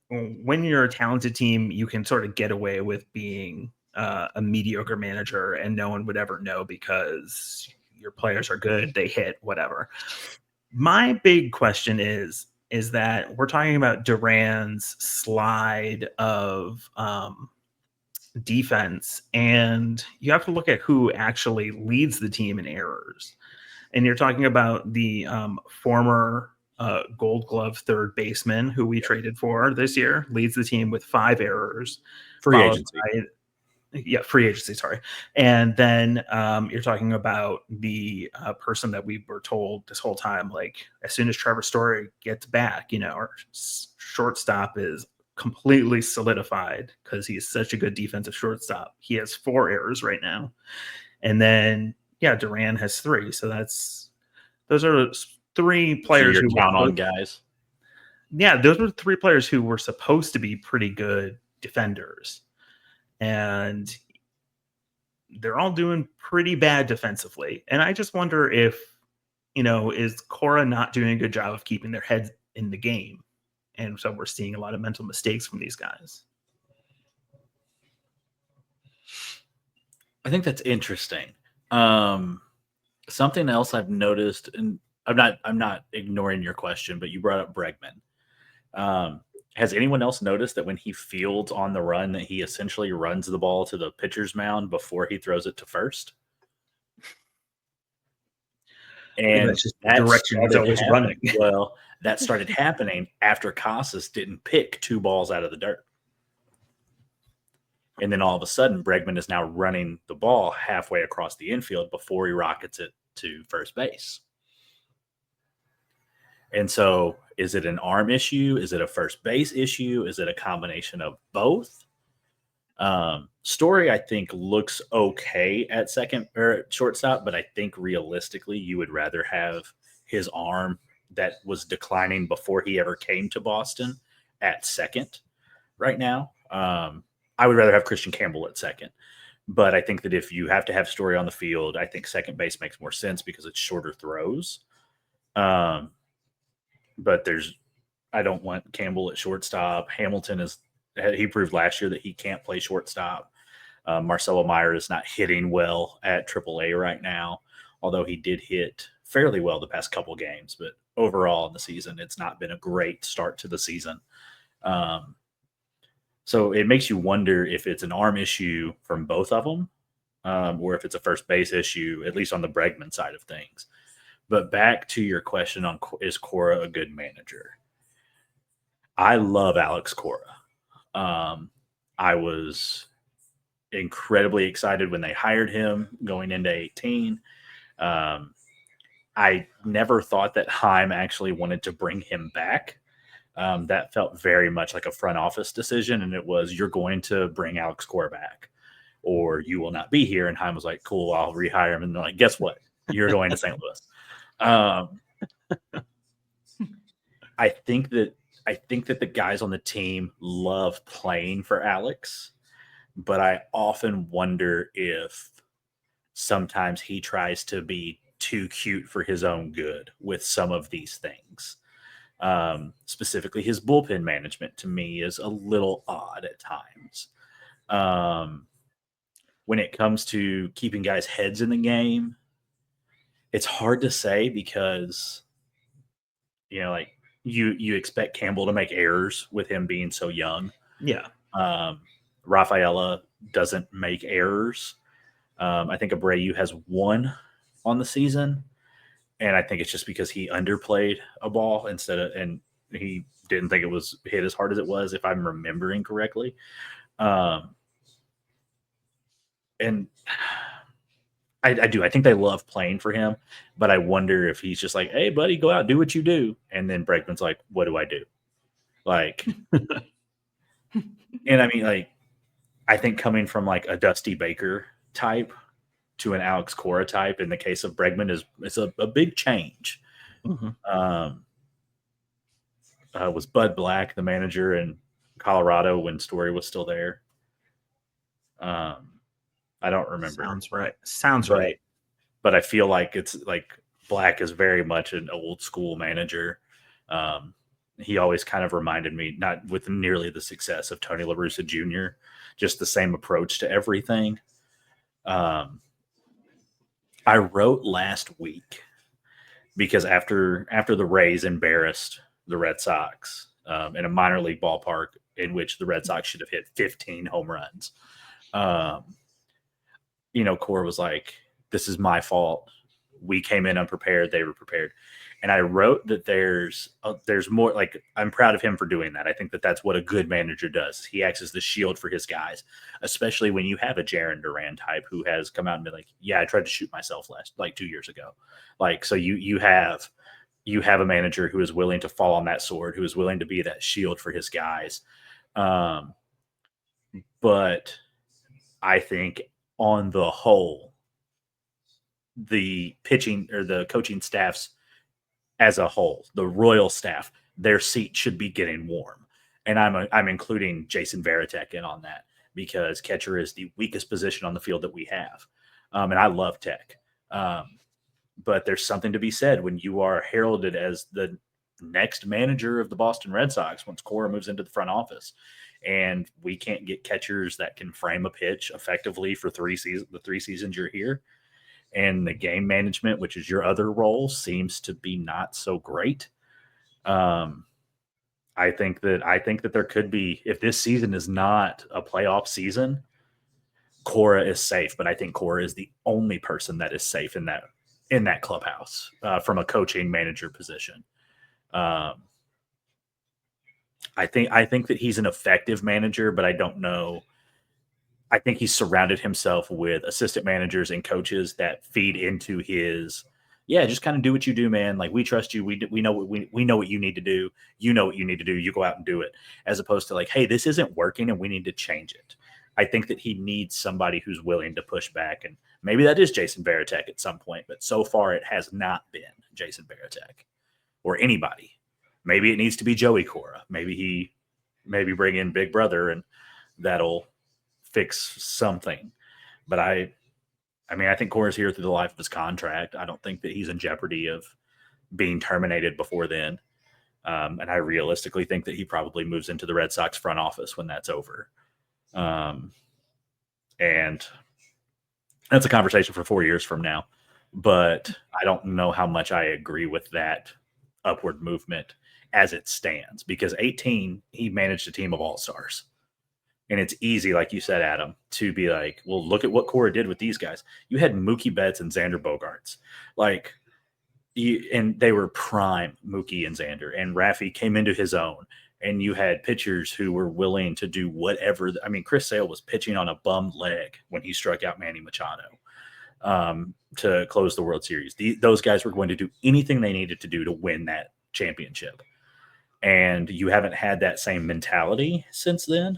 when you're a talented team, you can sort of get away with being a mediocre manager and no one would ever know because your players are good, they hit, whatever. My big question is that we're talking about Duran's slide of defense, and you have to look at who actually leads the team in errors. And you're talking about the former Gold Glove third baseman who we traded for this year, leads the team with 5 errors. Free agency. Free agency, sorry. And then you're talking about the person that we were told this whole time, like, as soon as Trevor Story gets back, our shortstop is completely solidified because he is such a good defensive shortstop. He has 4 errors right now. And then, Duran has 3. So those are 3 players who count on guys. Yeah, those were 3 players who were supposed to be pretty good defenders. And they're all doing pretty bad defensively. And I just wonder if, is Cora not doing a good job of keeping their heads in the game? And so we're seeing a lot of mental mistakes from these guys. I think that's interesting. Something else I've noticed, and I'm not ignoring your question, but you brought up Bregman. Has anyone else noticed that when he fields on the run, that he essentially runs the ball to the pitcher's mound before he throws it to first? And that's just the direction he's always running. Well, that started happening after Casas didn't pick 2 balls out of the dirt. And then all of a sudden, Bregman is now running the ball halfway across the infield before he rockets it to first base. And so, is it an arm issue? Is it a first base issue? Is it a combination of both? Story, I think, looks okay at second or shortstop, but I think realistically, you would rather have his arm that was declining before he ever came to Boston at second right now. I would rather have Christian Campbell at second. But I think that if you have to have Story on the field, I think second base makes more sense because it's shorter throws. But I don't want Campbell at shortstop. Hamilton he proved last year that he can't play shortstop. Marcelo Meyer is not hitting well at AAA right now, although he did hit fairly well the past couple games. But overall in the season, it's not been a great start to the season. So it makes you wonder if it's an arm issue from both of them, or if it's a first base issue, at least on the Bregman side of things. But back to your question on, is Cora a good manager? I love Alex Cora. I was incredibly excited when they hired him going into 18. I never thought that Heim actually wanted to bring him back. That felt very much like a front office decision, and it was, you're going to bring Alex Cora back or you will not be here. And Heim was like, cool, I'll rehire him. And they're like, guess what? You're going to St. Louis. I think that the guys on the team love playing for Alex, but I often wonder if sometimes he tries to be too cute for his own good with some of these things. Specifically, his bullpen management to me is a little odd at times. When it comes to keeping guys' heads in the game, it's hard to say because, you expect Campbell to make errors with him being so young. Yeah. Rafaela doesn't make errors. I think Abreu has 1 on the season. And I think it's just because he underplayed a ball and he didn't think it was hit as hard as it was, if I'm remembering correctly. And I do. I think they love playing for him, but I wonder if he's just like, hey, buddy, go out, do what you do. And then Bregman's like, what do I do? Like, and I mean, like, I think coming from like a Dusty Baker type to an Alex Cora type in the case of Bregman is a big change. Mm-hmm. Was Bud Black the manager in Colorado when Story was still there? I don't remember. Sounds right. But I feel like it's like Black is very much an old school manager. He always kind of reminded me, not with nearly the success of Tony La Russa Jr., just the same approach to everything. I wrote last week because after the Rays embarrassed the Red Sox in a minor league ballpark in which the Red Sox should have hit 15 home runs, Cora was like, this is my fault. We came in unprepared. They were prepared. And I wrote that there's more, like, I'm proud of him for doing that. I think that that's what a good manager does. He acts as the shield for his guys, especially when you have a Jarren Duran type who has come out and been like, yeah, I tried to shoot myself 2 years ago. Like, so you have a manager who is willing to fall on that sword, who is willing to be that shield for his guys. But I think on the whole, the pitching or the coaching staffs as a whole, the Royal staff, their seat should be getting warm. And I'm including Jason Varitek in on that because catcher is the weakest position on the field that we have. And I love Tech. But there's something to be said when you are heralded as the next manager of the Boston Red Sox once Cora moves into the front office. And we can't get catchers that can frame a pitch effectively for the 3 seasons you're here. And the game management, which is your other role, seems to be not so great. I think that there could be, if this season is not a playoff season, Cora is safe. But I think Cora is the only person that is safe in that clubhouse from a coaching manager position. I think that he's an effective manager, but I don't know. I think he's surrounded himself with assistant managers and coaches that feed into his, just kind of do what you do, man. Like, we trust you. We know what you need to do. You know what you need to do. You go out and do it, as opposed to like, hey, this isn't working and we need to change it. I think that he needs somebody who's willing to push back, and maybe that is Jason Varitek at some point, but so far it has not been Jason Varitek or anybody. Maybe it needs to be Joey Cora. Maybe bring in Big Brother and that'll fix something. But I think Cora's here through the life of his contract. I don't think that he's in jeopardy of being terminated before then. And I realistically think that he probably moves into the Red Sox front office when that's over. And that's a conversation for 4 years from now. But I don't know how much I agree with that upward movement as it stands, because 18, he managed a team of all-stars. And it's easy, like you said, Adam, to be like, well, look at what Cora did with these guys. You had Mookie Betts and Xander Bogaerts. And they were prime, Mookie and Xander. And Raffy came into his own. And you had pitchers who were willing to do whatever. I mean, Chris Sale was pitching on a bummed leg when he struck out Manny Machado to close the World Series. Those guys were going to do anything they needed to do to win that championship. And you haven't had that same mentality since then.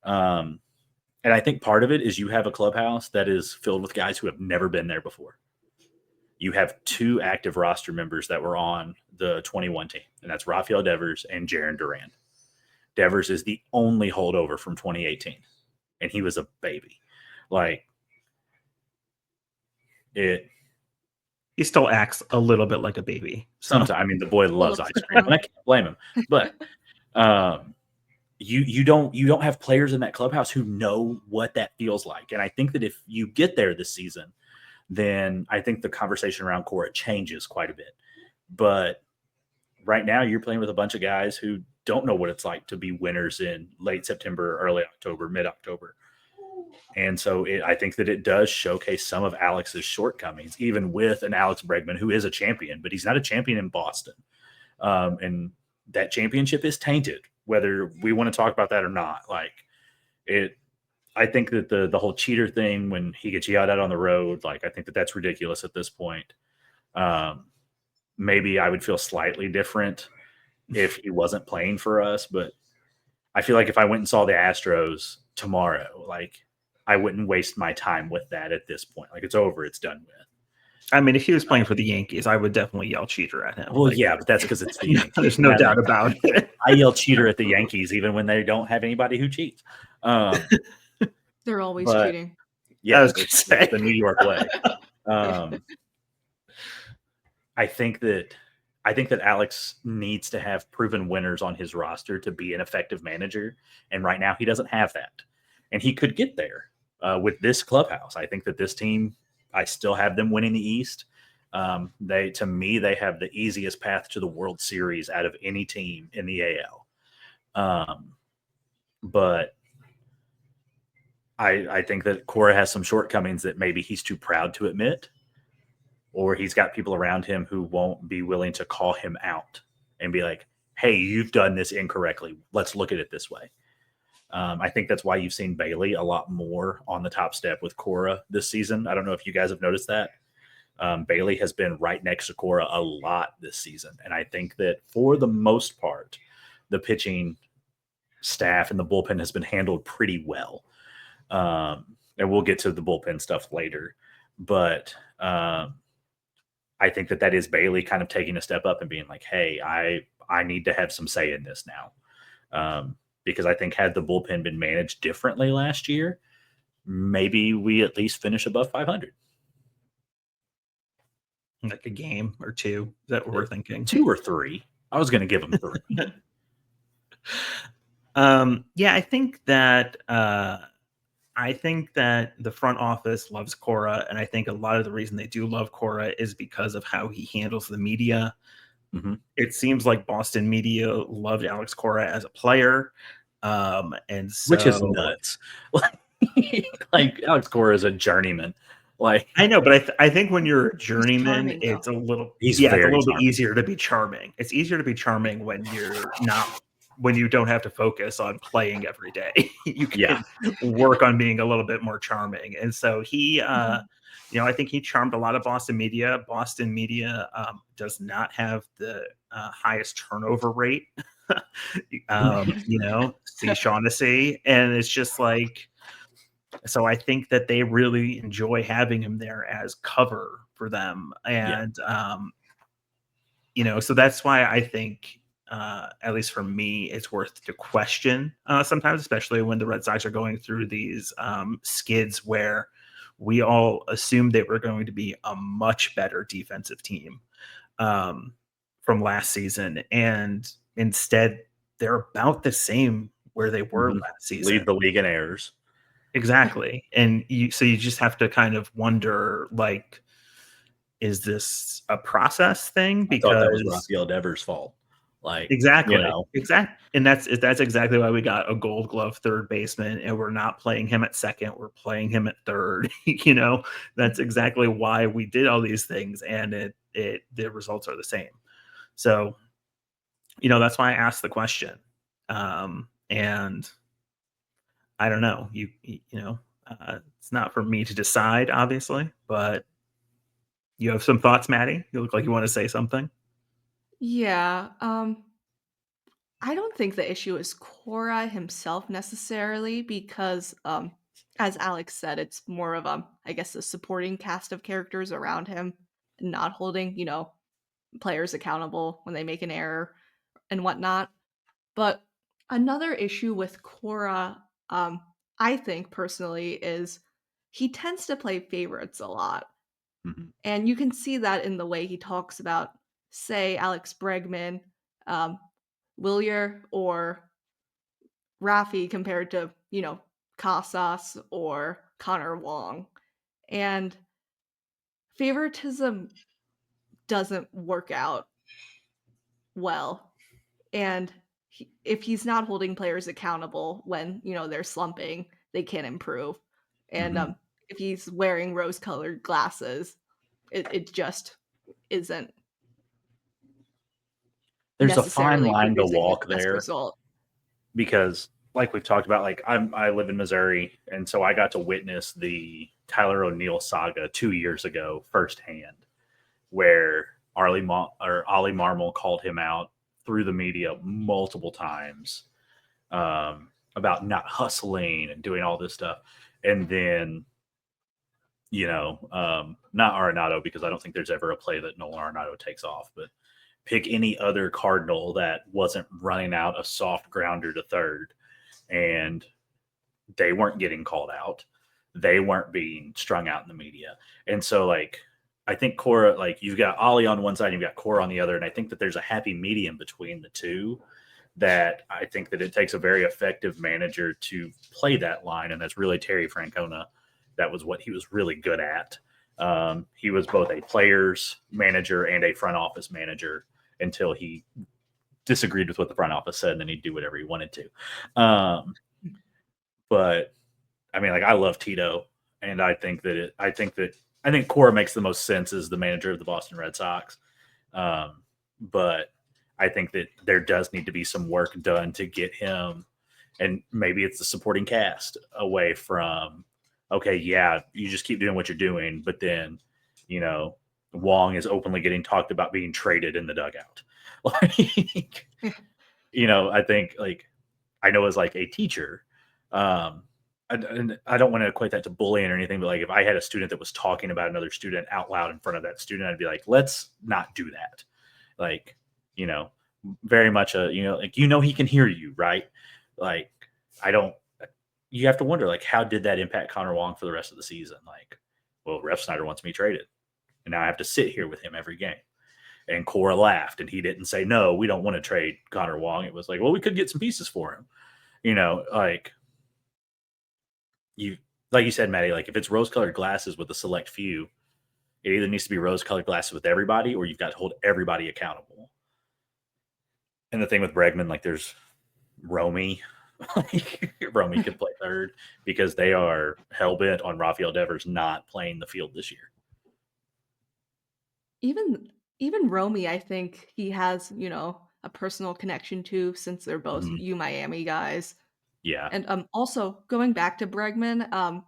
And I think part of it is you have a clubhouse that is filled with guys who have never been there before. You have 2 active roster members that were on the 21 team, and that's Rafael Devers and Jarren Duran. Devers is the only holdover from 2018, and he was a baby. He still acts a little bit like a baby. Sometimes, I mean, the boy loves ice cream, and I can't blame him. But you don't have players in that clubhouse who know what that feels like. And I think that if you get there this season, then I think the conversation around Cora changes quite a bit. But right now you're playing with a bunch of guys who don't know what it's like to be winners in late September, early October, mid-October. And so I think that it does showcase some of Alex's shortcomings, even with an Alex Bregman, who is a champion, but he's not a champion in Boston. And that championship is tainted, whether we want to talk about that or not. I think that the whole cheater thing, when he gets yelled at on the road, like I think that that's ridiculous at this point. Maybe I would feel slightly different if he wasn't playing for us, but I feel like if I went and saw the Astros tomorrow, like I wouldn't waste my time with that at this point. Like it's over, it's done with. I mean, if he was playing for the Yankees, I would definitely yell cheater at him. Well, yeah, but that's because it's the Yankees. There's no doubt about it. I yell cheater at the Yankees even when they don't have anybody who cheats. They're always but- cheating. Yeah, was gonna it's say. the New York way. I think that Alex needs to have proven winners on his roster to be an effective manager, and right now he doesn't have that. And he could get there with this clubhouse. I think that this team, I still have them winning the East. They have the easiest path to the World Series out of any team in the AL. But I think that Cora has some shortcomings that maybe he's too proud to admit, or he's got people around him who won't be willing to call him out and be like, hey, you've done this incorrectly. Let's look at it this way. I think that's why you've seen Bailey a lot more on the top step with Cora this season. I don't know if you guys have noticed that. Bailey has been right next to Cora a lot this season. And I think that for the most part, the pitching staff and the bullpen has been handled pretty well. And we'll get to the bullpen stuff later. But I think that is Bailey kind of taking a step up and being like, hey, I need to have some say in this now. Because I think had the bullpen been managed differently last year, maybe we at least finish above 500. Like a game or two. Is that what we're thinking? 2 or 3. I was going to give them 3. Yeah, I think that the front office loves Cora, and I think a lot of the reason they do love Cora is because of how he handles the media. Mm-hmm. It seems like Boston media loved Alex Cora as a player, and so, which is nuts. Like Alex Cora is a journeyman. Like I know, but I think when you're a journeyman, charming, it's a little He's it's a very little bit charming. easier to be charming. It's easier to be charming when you're not when you don't have to focus on playing every day. You can work on being a little bit more charming. And so he I think he charmed a lot of Boston media. Boston media does not have the highest turnover rate. See Shaughnessy, and it's just like, so I think that they really enjoy having him there as cover for them. And so that's why I think at least for me, it's worth to question sometimes, especially when the Red Sox are going through these skids where we all assumed they were going to be a much better defensive team from last season. And instead, they're about the same where they were last season. Lead the league in errors. Exactly. And you just have to kind of wonder, like, is this a process thing? Because that was Rafael Devers' fault. Like exactly. And that's exactly why we got a Gold Glove third baseman, and we're not playing him at second. We're playing him at third. That's exactly why we did all these things, and the results are the same. So, that's why I asked the question. And I don't know. It's not for me to decide, obviously, but you have some thoughts, Maddie? You look like you want to say something. Yeah. I don't think the issue is Cora himself necessarily, because as Alex said, it's more of I guess a supporting cast of characters around him, not holding, players accountable when they make an error and whatnot. But another issue with Cora, I think personally, is he tends to play favorites a lot. Mm-hmm. And you can see that in the way he talks about, say, Alex Bregman, Willier, or Rafi compared to, Casas or Connor Wong. And favoritism doesn't work out well. And if he's not holding players accountable when, they're slumping, they can't improve. And if he's wearing rose-colored glasses, it just isn't. There's a fine line to producing walk the best there, result. because like we've talked about, like I live in Missouri, and so I got to witness the Tyler O'Neill saga 2 years ago firsthand, where Ollie Marmol called him out through the media multiple times about not hustling and doing all this stuff, and then not Arenado, because I don't think there's ever a play that Nolan Arenado takes off, but pick any other Cardinal that wasn't running out a soft grounder to third, and they weren't getting called out. They weren't being strung out in the media. And so, like, I think Cora, like, you've got Ollie on one side, you've got Cora on the other, and I think that there's a happy medium between the two that I think that it takes a very effective manager to play that line, and that's really Terry Francona. That was what he was really good at. He was both a player's manager and a front office manager until he disagreed with what the front office said, and then he'd do whatever he wanted to. But I mean, like, I love Tito, and I think Cora makes the most sense as the manager of the Boston Red Sox. But I think that there does need to be some work done to get him, and maybe it's the supporting cast, away from, okay, yeah, you just keep doing what you're doing, but then, Wong is openly getting talked about being traded in the dugout. Like, I think, like, I know as like a teacher, I don't want to equate that to bullying or anything, but like, if I had a student that was talking about another student out loud in front of that student, I'd be like, let's not do that. Like, very much he can hear you, right? Like, you have to wonder, like, how did that impact Connor Wong for the rest of the season? Like, well, Ref Snyder wants me traded, and now I have to sit here with him every game. And Cora laughed, and he didn't say, no, we don't want to trade Connor Wong. It was like, well, we could get some pieces for him. Like you said, Maddie, like, if it's rose-colored glasses with a select few, it either needs to be rose-colored glasses with everybody, or you've got to hold everybody accountable. And the thing with Bregman, like, there's Romy. Romy could play third because they are hell-bent on Rafael Devers not playing the field this year. Even Romy, I think he has, a personal connection to, since they're both Miami guys. Yeah. And also going back to Bregman,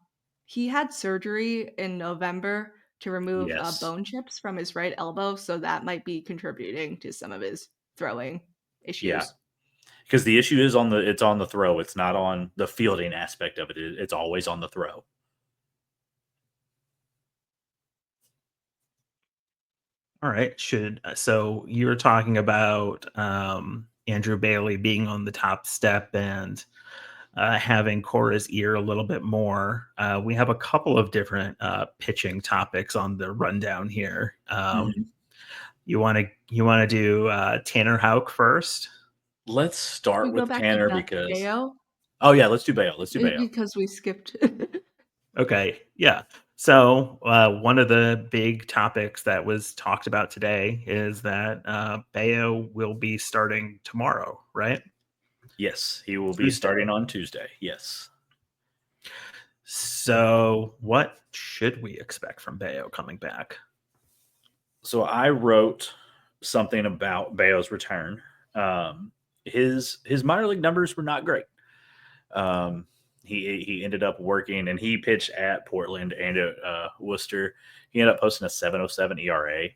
he had surgery in November to remove bone chips from his right elbow, so that might be contributing to some of his throwing issues. Yeah. Because the issue is on the throw. It's not on the fielding aspect of it. It's always on the throw. All right. So you were talking about Andrew Bailey being on the top step and having Cora's ear a little bit more. We have a couple of different pitching topics on the rundown here. You want to do Tanner Houck first? Let's start with Tanner because Bayo? Oh yeah, let's do Bayo. Because we skipped. Okay, yeah. So one of the big topics that was talked about today is that Bayo will be starting tomorrow, right? Yes, he will be starting on Tuesday. Yes. So what should we expect from Bayo coming back? So I wrote something about Bayo's return. His minor league numbers were not great. He ended up working, and he pitched at Portland and at Worcester. He ended up posting a 7.07 ERA.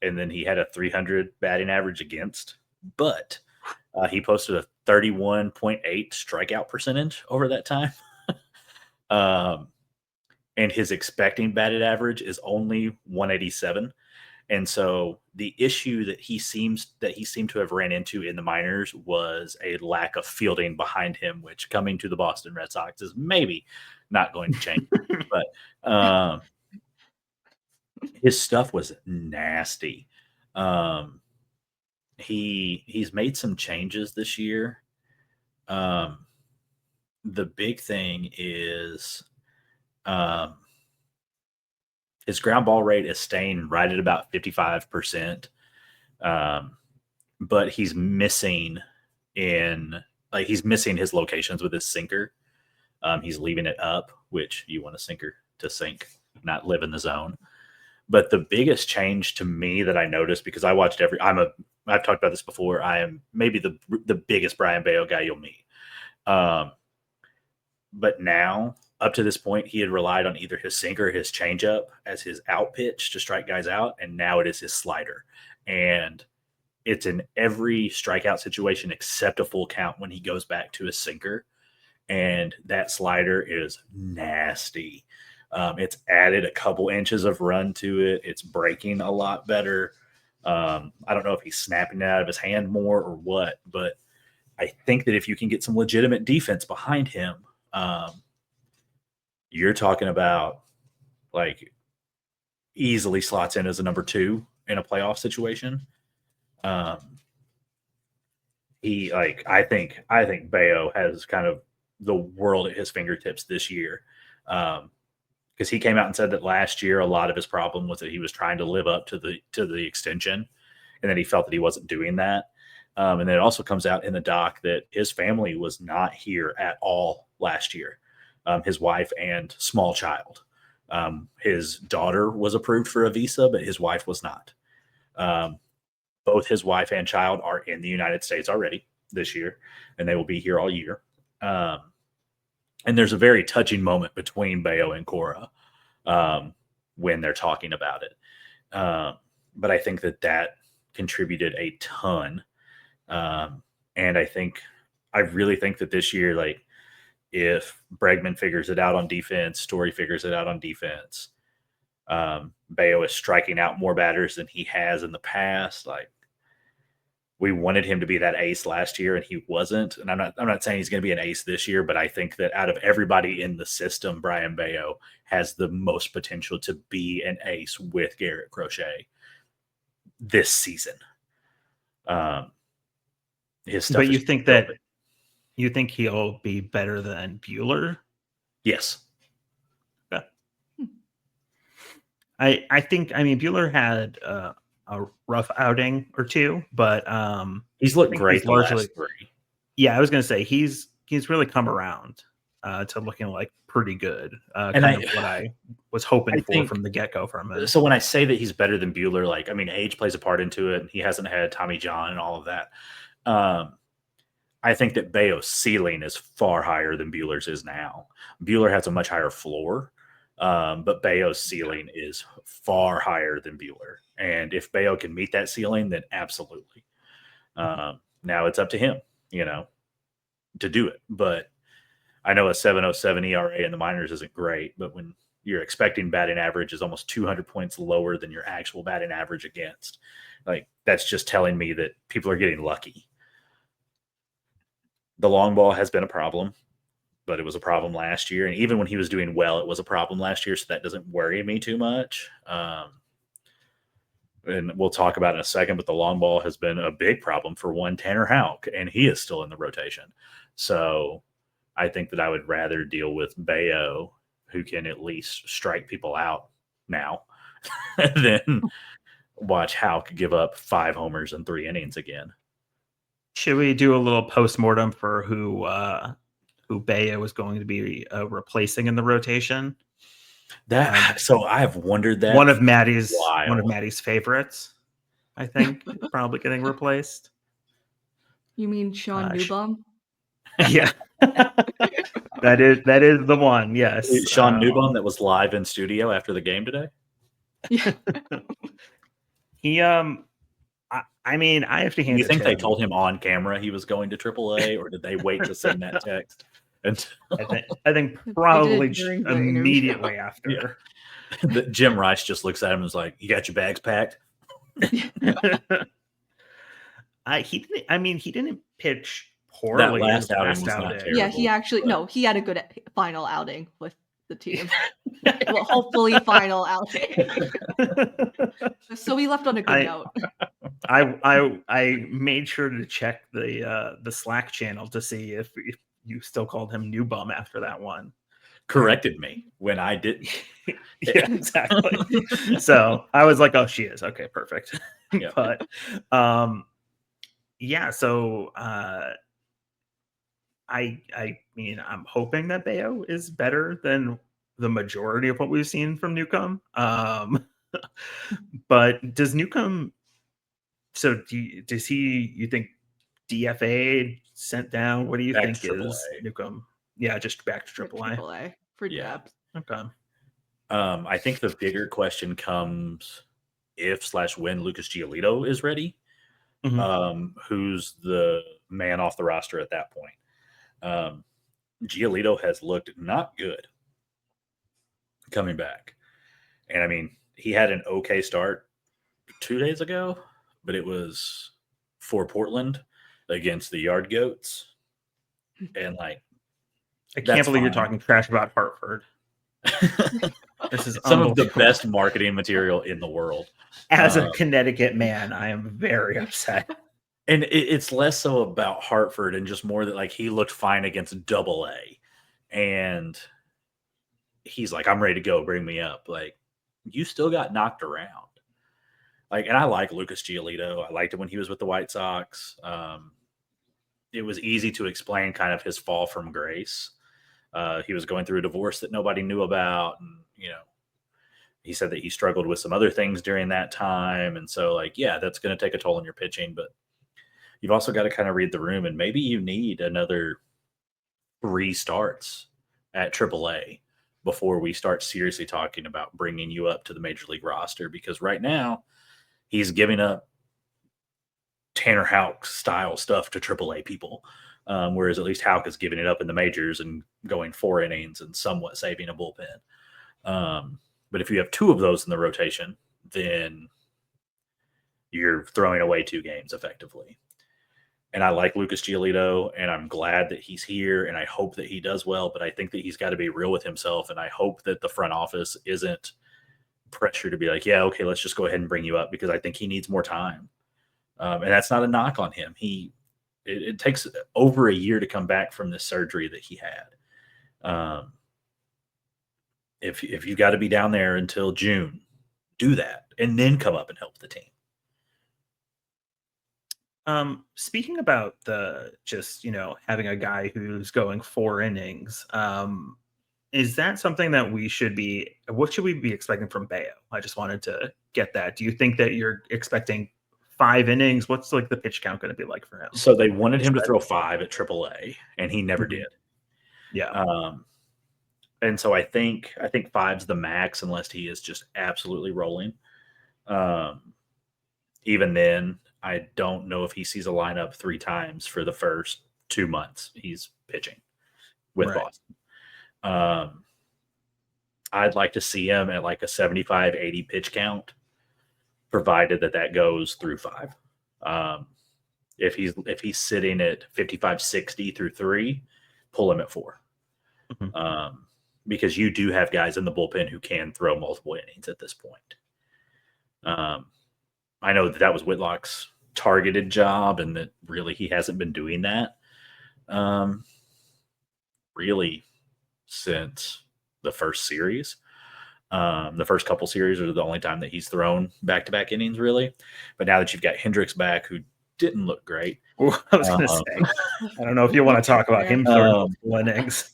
And then he had a 300 batting average against, but he posted a 31.8 strikeout percentage over that time. And his expecting batted average is only 187. And so the issue that he seemed to have ran into in the minors was a lack of fielding behind him, which, coming to the Boston Red Sox, is maybe not going to change. But his stuff was nasty. He's made some changes this year. The big thing is his ground ball rate is staying right at about 55%. But he's missing his locations with his sinker. He's leaving it up, which you want a sinker to sink, not live in the zone. But the biggest change to me that I noticed, because I watched I'm a I've talked about this before. I am maybe the biggest Brian Bayo guy you'll meet. But now, up to this point, he had relied on either his sinker or his changeup as his out pitch to strike guys out, and now it is his slider. And it's in every strikeout situation except a full count when he goes back to his sinker. And that slider is nasty. It's added a couple inches of run to it. It's breaking a lot better. I don't know if he's snapping it out of his hand more or what, but I think that if you can get some legitimate defense behind him, you're talking about like easily slots in as a number 2 in a playoff situation. I think Bayo has kind of the world at his fingertips this year. Because he came out and said that last year a lot of his problem was that he was trying to live up to the extension, and then he felt that he wasn't doing that. And then it also comes out in the doc that his family was not here at all last year. His wife and small child. His daughter was approved for a visa, but his wife was not. Both his wife and child are in the United States already this year, and they will be here all year. And there's a very touching moment between Bayo and Cora when they're talking about it. But I think that contributed a ton. And I really think that this year, like, if Bregman figures it out on defense, Story figures it out on defense, Bayo is striking out more batters than he has in the past. Like, we wanted him to be that ace last year, and he wasn't. And I'm not saying he's going to be an ace this year, but I think that out of everybody in the system, Brian Bayo has the most potential to be an ace with Garrett Crochet this season. His stuff. But you think he'll be better than Buehler? Yes. Yeah. I think Buehler had a rough outing or two, but he's looked great the last 3. Yeah, I was going to say he's really come around to looking like pretty good. And what I was hoping for from the get-go from him. So when I say that he's better than Buehler, like, I mean, age plays a part into it. He hasn't had Tommy John and all of that. I think that Bayo's ceiling is far higher than Buehler's is now. Buehler has a much higher floor, but Bayo's ceiling is far higher than Buehler. And if Bayo can meet that ceiling, then absolutely. Now it's up to him, to do it. But I know a 7.07 ERA in the minors isn't great, but when you're expecting batting average is almost 200 points lower than your actual batting average against, like, that's just telling me that people are getting lucky. The long ball has been a problem, but it was a problem last year. And even when he was doing well, it was a problem last year. So that doesn't worry me too much. And we'll talk about it in a second, but the long ball has been a big problem for one Tanner Houck, and he is still in the rotation. So I think that I would rather deal with Bayo, who can at least strike people out now, than watch Houck give up 5 homers in 3 innings again. Should we do a little postmortem for who Bayo is going to be replacing in the rotation? So I've wondered that. One of Maddie's favorites, I think, probably getting replaced. You mean Sean Newbaum? Yeah, that is the one. Yes, Sean Newbaum that was live in studio after the game today. Yeah. He I have to hand. You think they told him on camera he was going to AAA, or did they wait to send that text? I think probably immediately after. Yeah. Jim Rice just looks at him and is like, "You got your bags packed?" He didn't pitch poorly. That last outing was not terrible. Yeah, he had a good final outing with the team. Well, hopefully final outing. So we left on a good note. I made sure to check the Slack channel to see if you still called him Newbum after that one. Corrected me when I didn't. Yeah, exactly. So I was like, "Oh, she is okay, perfect." Yeah. But yeah. So I mean, I'm hoping that Bayo is better than the majority of what we've seen from Newcomb. But does Newcomb So does he? You think DFA sent down? What do you Back think to is AAA. Newcomb? Yeah, just back to AAA. AAA for Yeah. depth. Okay. I think the bigger question comes if/when Lucas Giolito is ready. Who's the man off the roster at that point? Giolito has looked not good coming back. And I mean, he had an okay start 2 days ago, but it was for Portland against the Yard Goats. And like, I can't believe you're talking trash about Hartford. This is some of the best marketing material in the world. As a Connecticut man, I am very upset. And it's less so about Hartford and just more that like he looked fine against AA. And he's like, I'm ready to go. Bring me up. Like, you still got knocked around. Like, and I like Lucas Giolito. I liked him when he was with the White Sox. It was easy to explain kind of his fall from grace. He was going through a divorce that nobody knew about. And, you know, he said that he struggled with some other things during that time. And so, like, yeah, that's going to take a toll on your pitching. But you've also got to kind of read the room. And maybe you need another 3 starts at AAA before we start seriously talking about bringing you up to the major league roster. Because right now, he's giving up Tanner Houck style stuff to AAA people, whereas at least Houck is giving it up in the majors and going 4 innings and somewhat saving a bullpen. But if you have 2 of those in the rotation, then you're throwing away 2 games effectively. And I like Lucas Giolito, and I'm glad that he's here, and I hope that he does well, but I think that he's got to be real with himself, and I hope that the front office isn't pressure to be like, yeah, okay, let's just go ahead and bring you up, because I think he needs more time. And that's not a knock on him. It takes over a year to come back from this surgery that he had. If you got to be down there until June, do that, and then come up and help the team. Speaking about having a guy who's going 4 innings, is that something that what should we be expecting from Bayo? I just wanted to get that. Do you think that you're expecting 5 innings? What's like the pitch count going to be like for him? So they wanted him to throw 5 at AAA, and he never did. Yeah. And so I think 5's the max unless he is just absolutely rolling. Even then, I don't know if he sees a lineup 3 times for the first 2 months he's pitching with Boston. I'd like to see him at like a 75-80 pitch count, provided that goes through 5. If he's sitting at 55-60 through 3, pull him at 4. Because you do have guys in the bullpen who can throw multiple innings at this point. I know that was Whitlock's targeted job, and that really he hasn't been doing that really since the first series. The first couple series are the only time that he's thrown back-to-back innings, really. But now that you've got Hendricks back, who didn't look great. I was going to say, I don't know if you want to talk about him throwing multiple innings.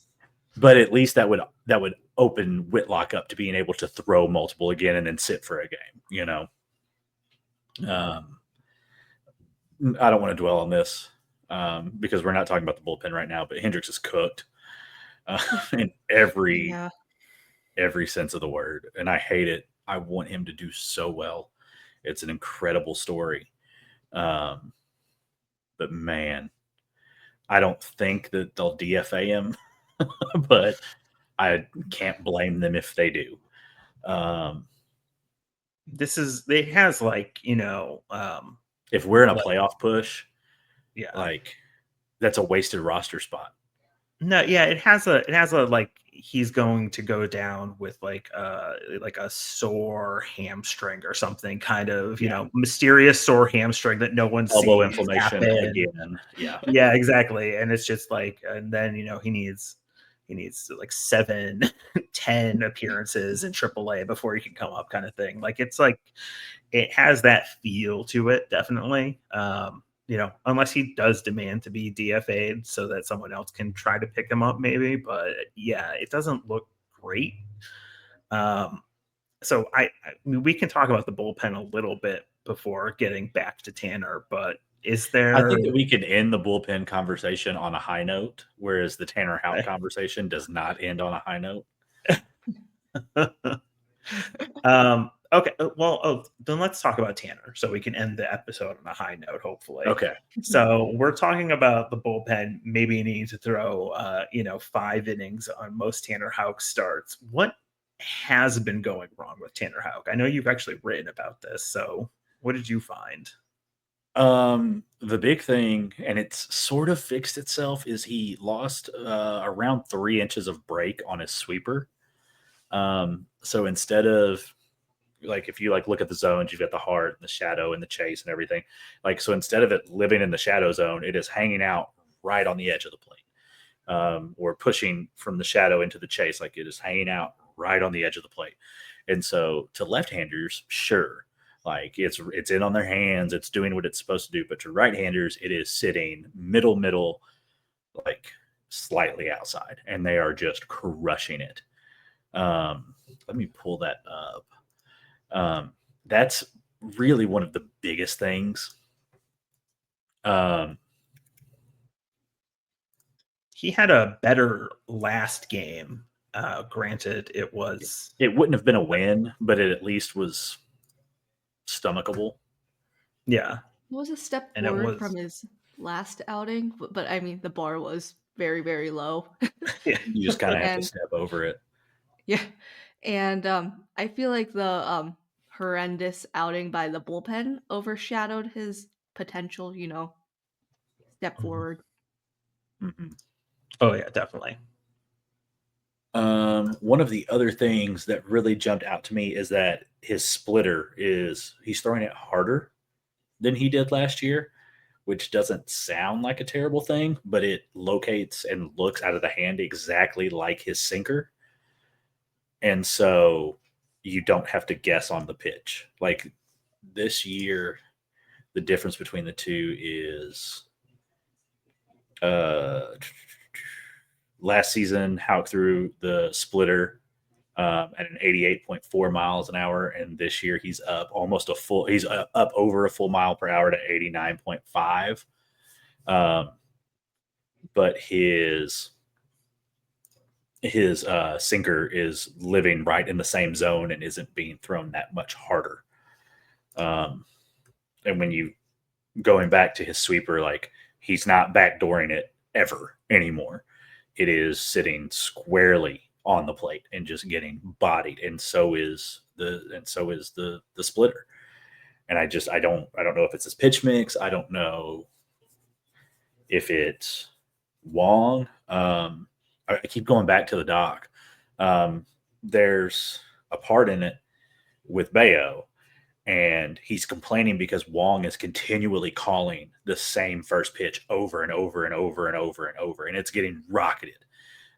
But at least that would open Whitlock up to being able to throw multiple again and then sit for a game, you know. I don't want to dwell on this because we're not talking about the bullpen right now, but Hendricks is cooked in every sense of the word, and I hate it. I want him to do so well. It's an incredible story. But man, I don't think that they'll DFA him, but I can't blame them if they do. If we're in a playoff push, like that's a wasted roster spot. No, yeah, it has a like he's going to go down with like a sore hamstring or something, kind of, mysterious sore hamstring that no one sees. Elbow inflammation again. Yeah, exactly. And it's just like, and then he needs like 7-10 appearances in AAA before he can come up, kind of thing. Like it's like it has that feel to it, definitely. Unless he does demand to be DFA'd so that someone else can try to pick him up, maybe. But yeah, it doesn't look great. So we can talk about the bullpen a little bit before getting back to Tanner. But is I there? think that we can end the bullpen conversation on a high note, whereas the Tanner Houck conversation does not end on a high note. Okay. Well, then let's talk about Tanner so we can end the episode on a high note, hopefully. Okay. So we're talking about the bullpen maybe needing to throw, 5 innings on most Tanner Houck starts. What has been going wrong with Tanner Houck? I know you've actually written about this. So what did you find? The big thing, and it's sort of fixed itself, is he lost around 3 inches of break on his sweeper. So instead of like, if you like look at the zones, you've got the heart and the shadow and the chase and everything. Like, so instead of it living in the shadow zone, it is hanging out right on the edge of the plate. Or pushing from the shadow into the chase. Like, it is hanging out right on the edge of the plate. And so to left-handers, sure, like it's in on their hands, it's doing what it's supposed to do. But to right-handers, it is sitting middle, like slightly outside, and they are just crushing it. Let me pull that up. That's really one of the biggest things. He had a better last game. Granted, it wouldn't have been a win, but it at least was stomachable. Yeah. It was a step And it forward was- from his last outing, but I mean, the bar was very, very low. You just kind of have to And- step over it. Yeah. And I feel like the horrendous outing by the bullpen overshadowed his potential, step Mhm. forward. Mhm. Oh yeah, definitely. One of the other things that really jumped out to me is that his splitter he's throwing it harder than he did last year, which doesn't sound like a terrible thing, but it locates and looks out of the hand exactly like his sinker. And so you don't have to guess on the pitch. Like this year, the difference between the two is last season, Houck threw the splitter at an 88.4 miles an hour, and this year he's up up over a full mile per hour to 89.5. But his sinker is living right in the same zone and isn't being thrown that much harder. And when you going back to his sweeper, like he's not backdooring it ever anymore. It is sitting squarely on the plate and just getting bodied, and so is the splitter. And I don't know if it's his pitch mix. I don't know if it's Wong. I keep going back to the doc. There's a part in it with Bayo, and he's complaining because Wong is continually calling the same first pitch over and over and over and over and over, and it's getting rocketed.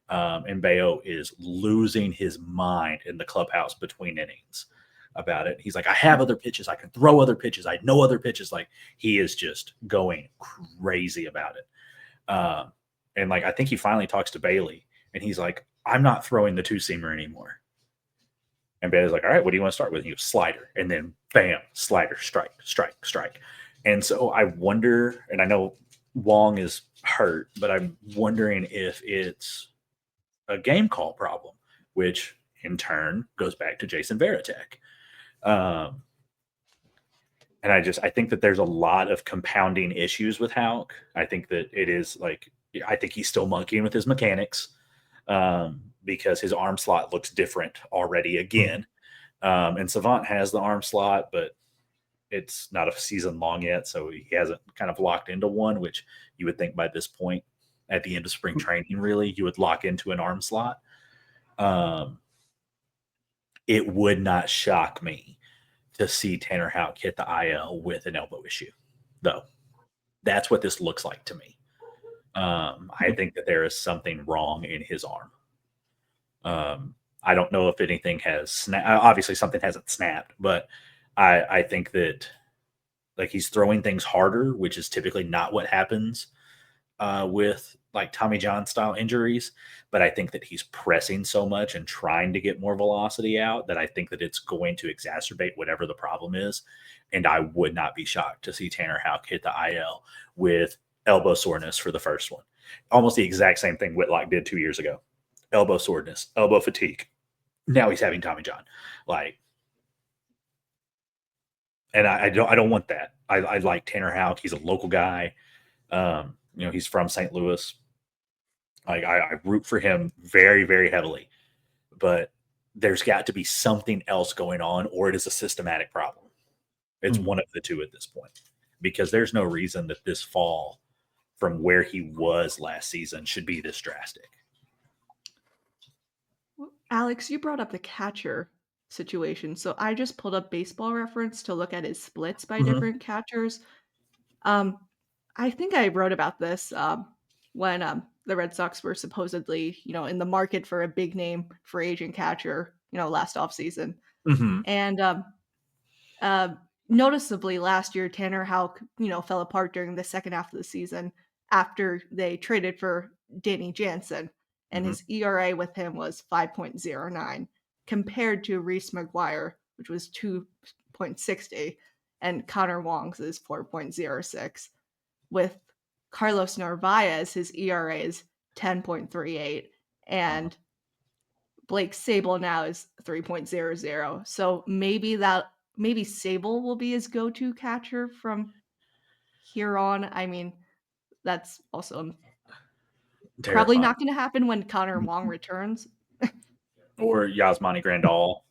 And Bayo is losing his mind in the clubhouse between innings about it. He's like, I have other pitches. I can throw other pitches. I know other pitches. Like, he is just going crazy about it. And like, I think he finally talks to Bailey, and he's like, I'm not throwing the 2-seamer anymore. And Bailey's like, all right, what do you want to start with? And he goes, slider. And then bam, slider, strike, strike, strike. And so I wonder, and I know Wong is hurt, but I'm wondering if it's a game call problem, which in turn goes back to Jason Varitek. And I think that there's a lot of compounding issues with Houck. I think that it is like, I think he's still monkeying with his mechanics because his arm slot looks different already again. And Savant has the arm slot, but it's not a season long yet. So he hasn't kind of locked into one, which you would think by this point at the end of spring training, really, you would lock into an arm slot. It would not shock me to see Tanner Houck hit the IL with an elbow issue, though. That's what this looks like to me. I think that there is something wrong in his arm. I don't know if anything has snapped. Obviously, something hasn't snapped, but I think that like he's throwing things harder, which is typically not what happens with like Tommy John style injuries, but I think that he's pressing so much and trying to get more velocity out that I think that it's going to exacerbate whatever the problem is. And I would not be shocked to see Tanner Houck hit the IL with elbow soreness for the first one. Almost the exact same thing Whitlock did 2 years ago. Elbow soreness, elbow fatigue. Now he's having Tommy John. And I don't want that. I like Tanner Houck. He's a local guy. He's from St. Louis. I root for him very, very heavily. But there's got to be something else going on, or it is a systematic problem. It's one of the two at this point, because there's no reason that this fall from where he was last season should be this drastic. Alex, you brought up the catcher situation. So I just pulled up Baseball Reference to look at his splits by different catchers. I think I wrote about this when the Red Sox were supposedly, in the market for a big name free agent catcher, last offseason. And noticeably last year, Tanner Houck, fell apart during the second half of the season after they traded for Danny Jansen. And his ERA with him was 5.09 compared to Reese McGuire, which was 2.60, and Connor Wong's is 4.06. With Carlos Narvaez, his ERA is 10.38, and Blake Sable now is 3.00. So maybe Sable will be his go-to catcher from here on. I mean, that's also probably not going to happen when Connor Wong returns. Or Yasmani Grandal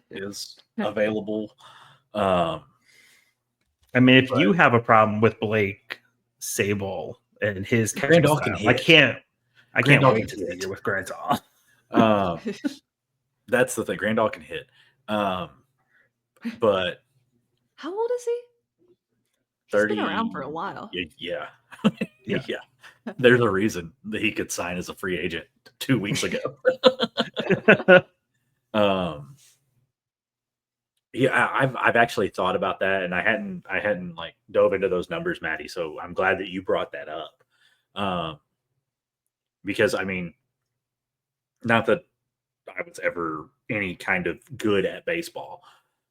is available. I mean, if you have a problem with Blake Sable and his catching Grandal style, can hit. I can't Grandal wait can to see hit. you with Grandal. That's the thing. Grandal can hit. But how old is he? 30. He's been around for a while. Yeah. Yeah. There's a reason that he could sign as a free agent 2 weeks ago. I've actually thought about that, and I hadn't like dove into those numbers, Maddie. So I'm glad that you brought that up. Because I mean, not that I was ever any kind of good at baseball,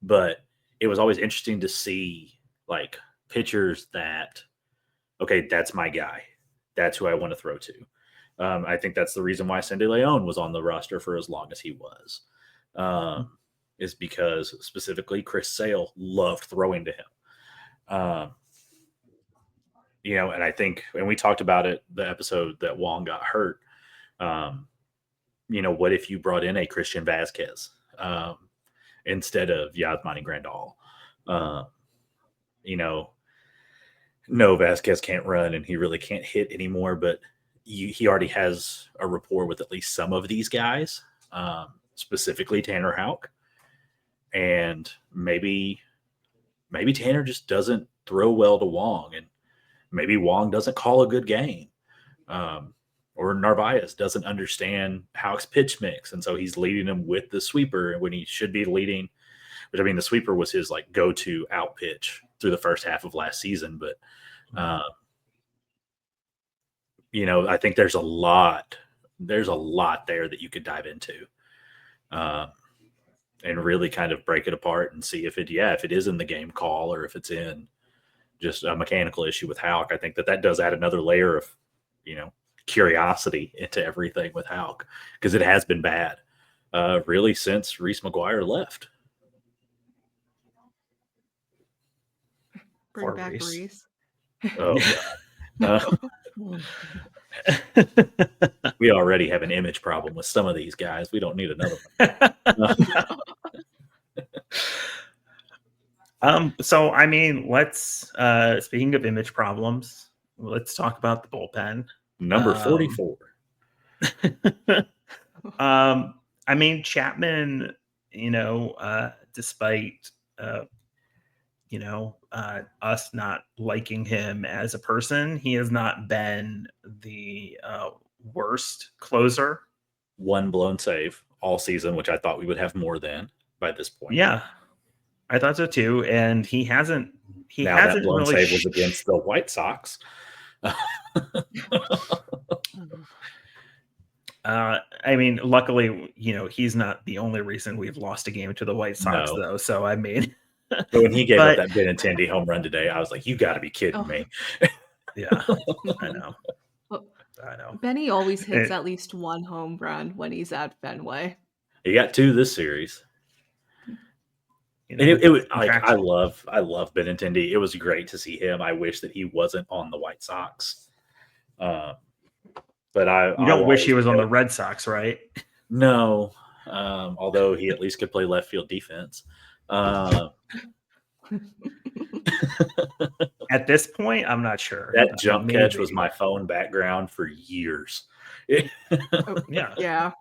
but it was always interesting to see like pitchers that, okay, that's my guy. That's who I want to throw to. I think that's the reason why Sandy Leon was on the roster for as long as he was, is because specifically Chris Sale loved throwing to him. And I think, and we talked about it, the episode that Wong got hurt. What if you brought in a Christian Vasquez instead of Yasmani Grandal? No, Vasquez can't run and he really can't hit anymore, but he already has a rapport with at least some of these guys, specifically Tanner Houck. And maybe Tanner just doesn't throw well to Wong, and maybe Wong doesn't call a good game. Or Narvaez doesn't understand Houck's pitch mix, and so he's leading him with the sweeper when he should be leading. But I mean, the sweeper was his like go-to out pitch through the first half of last season. But I think there's a lot there that you could dive into, and really kind of break it apart and see if it is in the game call or if it's in just a mechanical issue with Houck. I think that does add another layer of curiosity into everything with Houck, because it has been bad really since Reese McGuire left. Bring back Reese. Oh God. We already have an image problem with some of these guys. We don't need another one. So I mean, let's speaking of image problems, let's talk about the bullpen. Number 44. I mean, Chapman, despite us not liking him as a person, he has not been the worst closer. One blown save all season, which I thought we would have more than by this point. Yeah, I thought so too. And he hasn't that blown really save was against the White Sox. I mean, luckily, he's not the only reason we've lost a game to the White Sox, No. though. So I mean, But when he gave up but that Benintendi home run today, I was like, "You got to be kidding Oh. me!" yeah, I know. Well, I know. Benny always hits It- at least one home run when he's at Fenway. He got 2 this series. you And know, it was like contract- I love Benintendi. It was great to see him. I wish that he wasn't on the White Sox. But You don't wish he was on the joke. Red Sox, right? No, although he at least could play left field defense. At this point, I'm not sure. That jump catch was Maybe. my phone background for years. Oh, Yeah. yeah.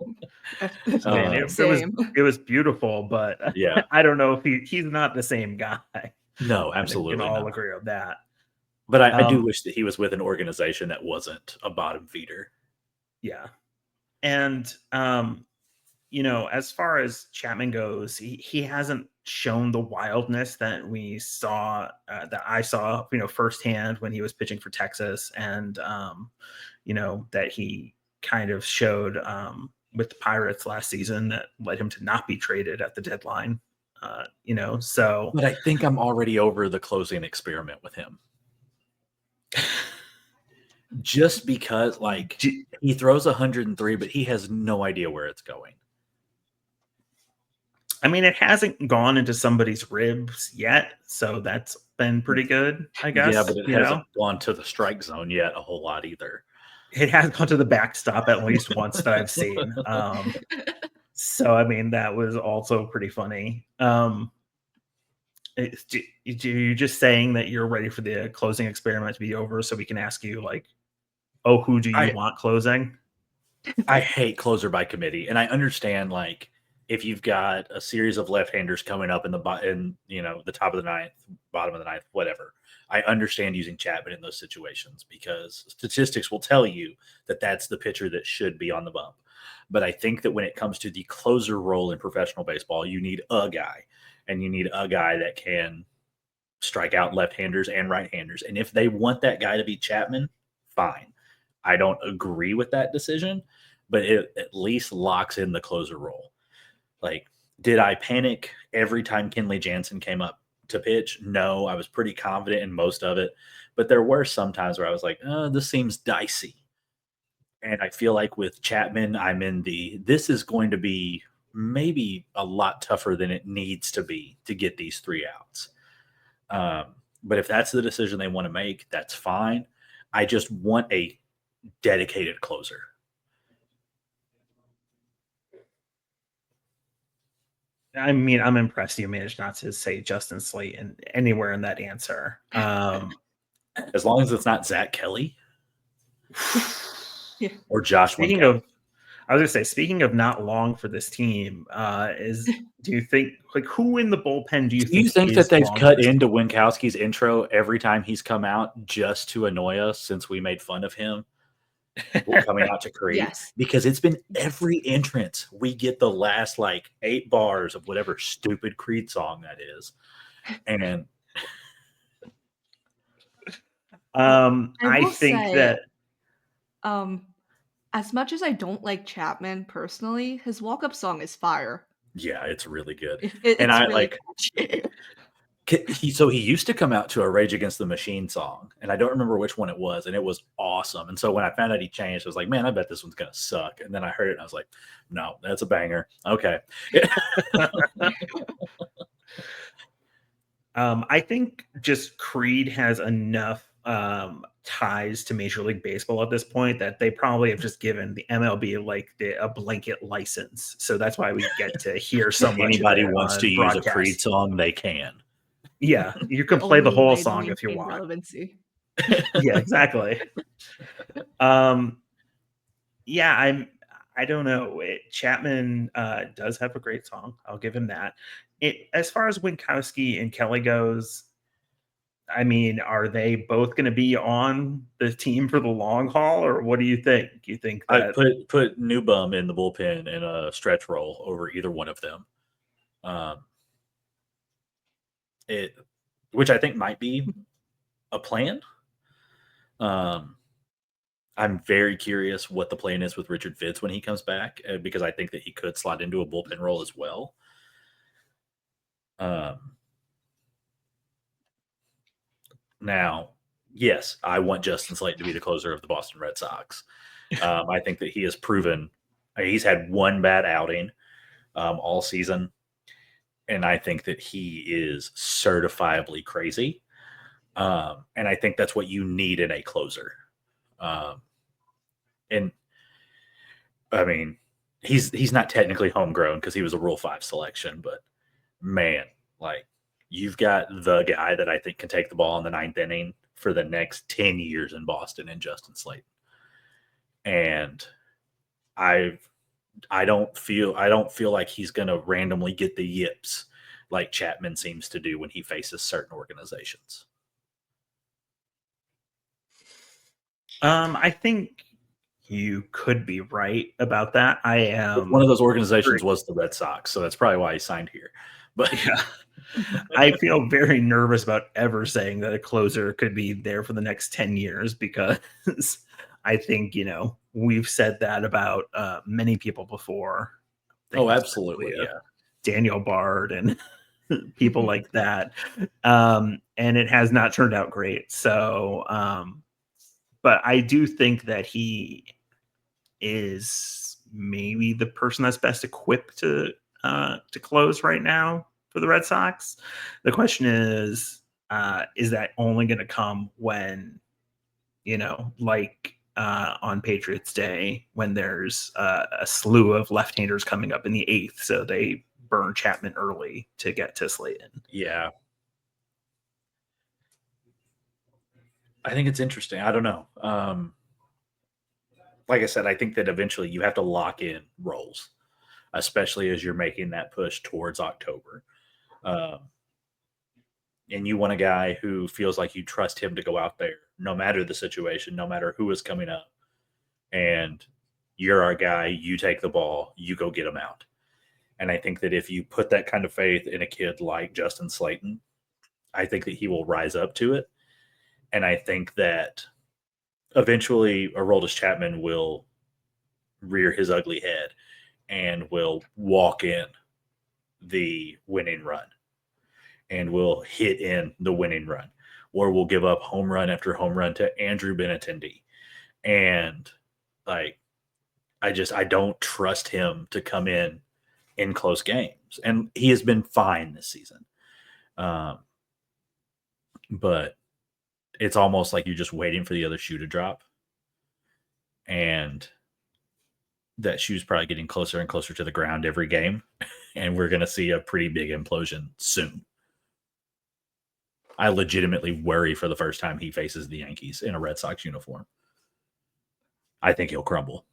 Man, Same. it was beautiful, but Yeah. I don't know if he's not the same guy. No, I think we absolutely can all not. agree on that. But I do wish that he was with an organization that wasn't a bottom feeder. Yeah. And as far as Chapman goes, he hasn't shown the wildness that we saw, that I saw, firsthand when he was pitching for Texas, and that he kind of showed with the Pirates last season that led him to not be traded at the deadline. So. But I think I'm already over the closing experiment with him. Just because, like, he throws 103, but he has no idea where it's going. I mean, it hasn't gone into somebody's ribs yet, so that's been pretty good, I guess. Yeah, but it hasn't gone to the strike zone yet a whole lot either. It has gone to the backstop at least once that I've seen. So, I mean, that was also pretty funny. You're just saying that you're ready for the closing experiment to be over so we can ask you, like, oh, who do you want closing? I hate closer by committee, and I understand, like, if you've got a series of left-handers coming up in the top of the ninth, bottom of the ninth, whatever, I understand using Chapman in those situations because statistics will tell you that that's the pitcher that should be on the bump. But I think that when it comes to the closer role in professional baseball, you need a guy, and you need a guy that can strike out left-handers and right-handers. And if they want that guy to be Chapman, fine. I don't agree with that decision, but it at least locks in the closer role. Like, did I panic every time Kenley Jansen came up to pitch? No, I was pretty confident in most of it. But there were some times where I was like, this seems dicey. And I feel like with Chapman, I'm in this is going to be maybe a lot tougher than it needs to be to get these 3 outs. But if that's the decision they want to make, that's fine. I just want a dedicated closer. I mean, I'm impressed you managed not to say Justin Slayton anywhere in that answer. As long as it's not Zach Kelly Yeah. or Josh. I was gonna say, speaking of not long for this team, do you think, like, who in the bullpen do you think that they've cut into Winkowski's intro every time he's come out just to annoy us since we made fun of him coming out to Creed? Yes. Because it's been every entrance we get the last like 8 bars of whatever stupid Creed song that is. And I think that as much as I don't like Chapman personally, his walk-up song is fire. yeah, it's really good. It's and I really like he used to come out to a Rage Against the Machine song, and I don't remember which one it was, and it was awesome. And so when I found out he changed, I was like, man, I bet this one's gonna suck. And then I heard it and I was like, no, that's a banger. Okay. I think just Creed has enough ties to Major League Baseball at this point that they probably have just given the MLB like a blanket license. So that's why we get to hear so much. Anybody wants to use a broadcast. Creed song, they can. Yeah, you can play the Only whole way to song if you maintain want. relevancy. Yeah, exactly. Yeah, I don't know. Chapman does have a great song. I'll give him that. As far as Winkowski and Kelly goes, I mean, are they both going to be on the team for the long haul, or what do you think? You think that I put Newbum in the bullpen in a stretch roll over either one of them? Which I think might be a plan. I'm very curious what the plan is with Richard Fitz when he comes back, because I think that he could slot into a bullpen role as well. Now, yes, I want Justin Slayton to be the closer of the Boston Red Sox. I think that he has proven he's had one bad outing all season, and I think that he is certifiably crazy. And I think that's what you need in a closer. And I mean, he's not technically homegrown because he was a Rule 5 selection, but man, like you've got the guy that I think can take the ball in the ninth inning for the next 10 years in Boston and Justin Slayton. And I don't feel like he's going to randomly get the yips like Chapman seems to do when he faces certain organizations. I think you could be right about that. I am. One of those organizations was the Red Sox, so that's probably why he signed here. But yeah, I feel very nervous about ever saying that a closer could be there for the next 10 years because I think, we've said that about many people before. Oh, absolutely. Yeah. Daniel Bard and people like that. And it has not turned out great. So, but I do think that he is maybe the person that's best equipped to close right now for the Red Sox. The question is that only going to come when, on Patriots Day, when there's a slew of left-handers coming up in the 8th, so they burn Chapman early to get to Slayton. Yeah. I think it's interesting. I don't know. Like I said, I think that eventually you have to lock in roles, especially as you're making that push towards October. And you want a guy who feels like you trust him to go out there, no matter the situation, no matter who is coming up. And you're our guy, you take the ball, you go get him out. And I think that if you put that kind of faith in a kid like Justin Slayton, I think that he will rise up to it. And I think that eventually Aroldis Chapman will rear his ugly head and will walk in the winning run and will hit in the winning run, or will give up home run after home run to Andrew Benintendi. And I don't trust him to come in close games. And he has been fine this season. But it's almost like you're just waiting for the other shoe to drop. And that shoe's probably getting closer and closer to the ground every game. And we're going to see a pretty big implosion soon. I legitimately worry for the first time he faces the Yankees in a Red Sox uniform. I think he'll crumble.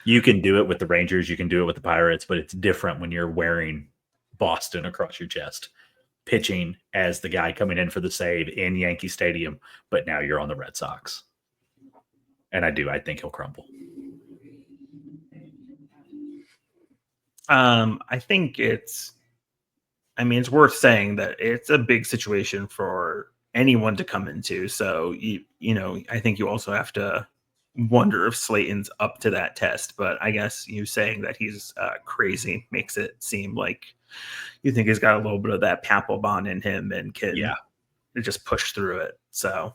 You can do it with the Rangers, you can do it with the Pirates, but it's different when you're wearing Boston across your chest, pitching as the guy coming in for the save in Yankee Stadium, but now you're on the Red Sox. And I think he'll crumble. I think it's worth saying that it's a big situation for anyone to come into. So, I think you also have to wonder if Slayton's up to that test. But I guess you saying that he's crazy makes it seem like you think he's got a little bit of that Papelbon in him and can just push through it. So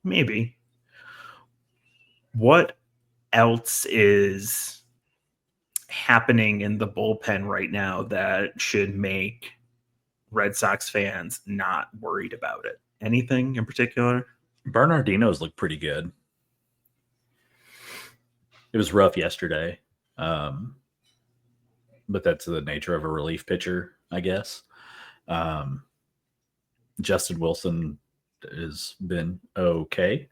maybe. What else is happening in the bullpen right now that should make Red Sox fans not worried about it? Anything in particular? Bernardino's looked pretty good. It was rough yesterday, but that's the nature of a relief pitcher, I guess. Justin Wilson has been okay.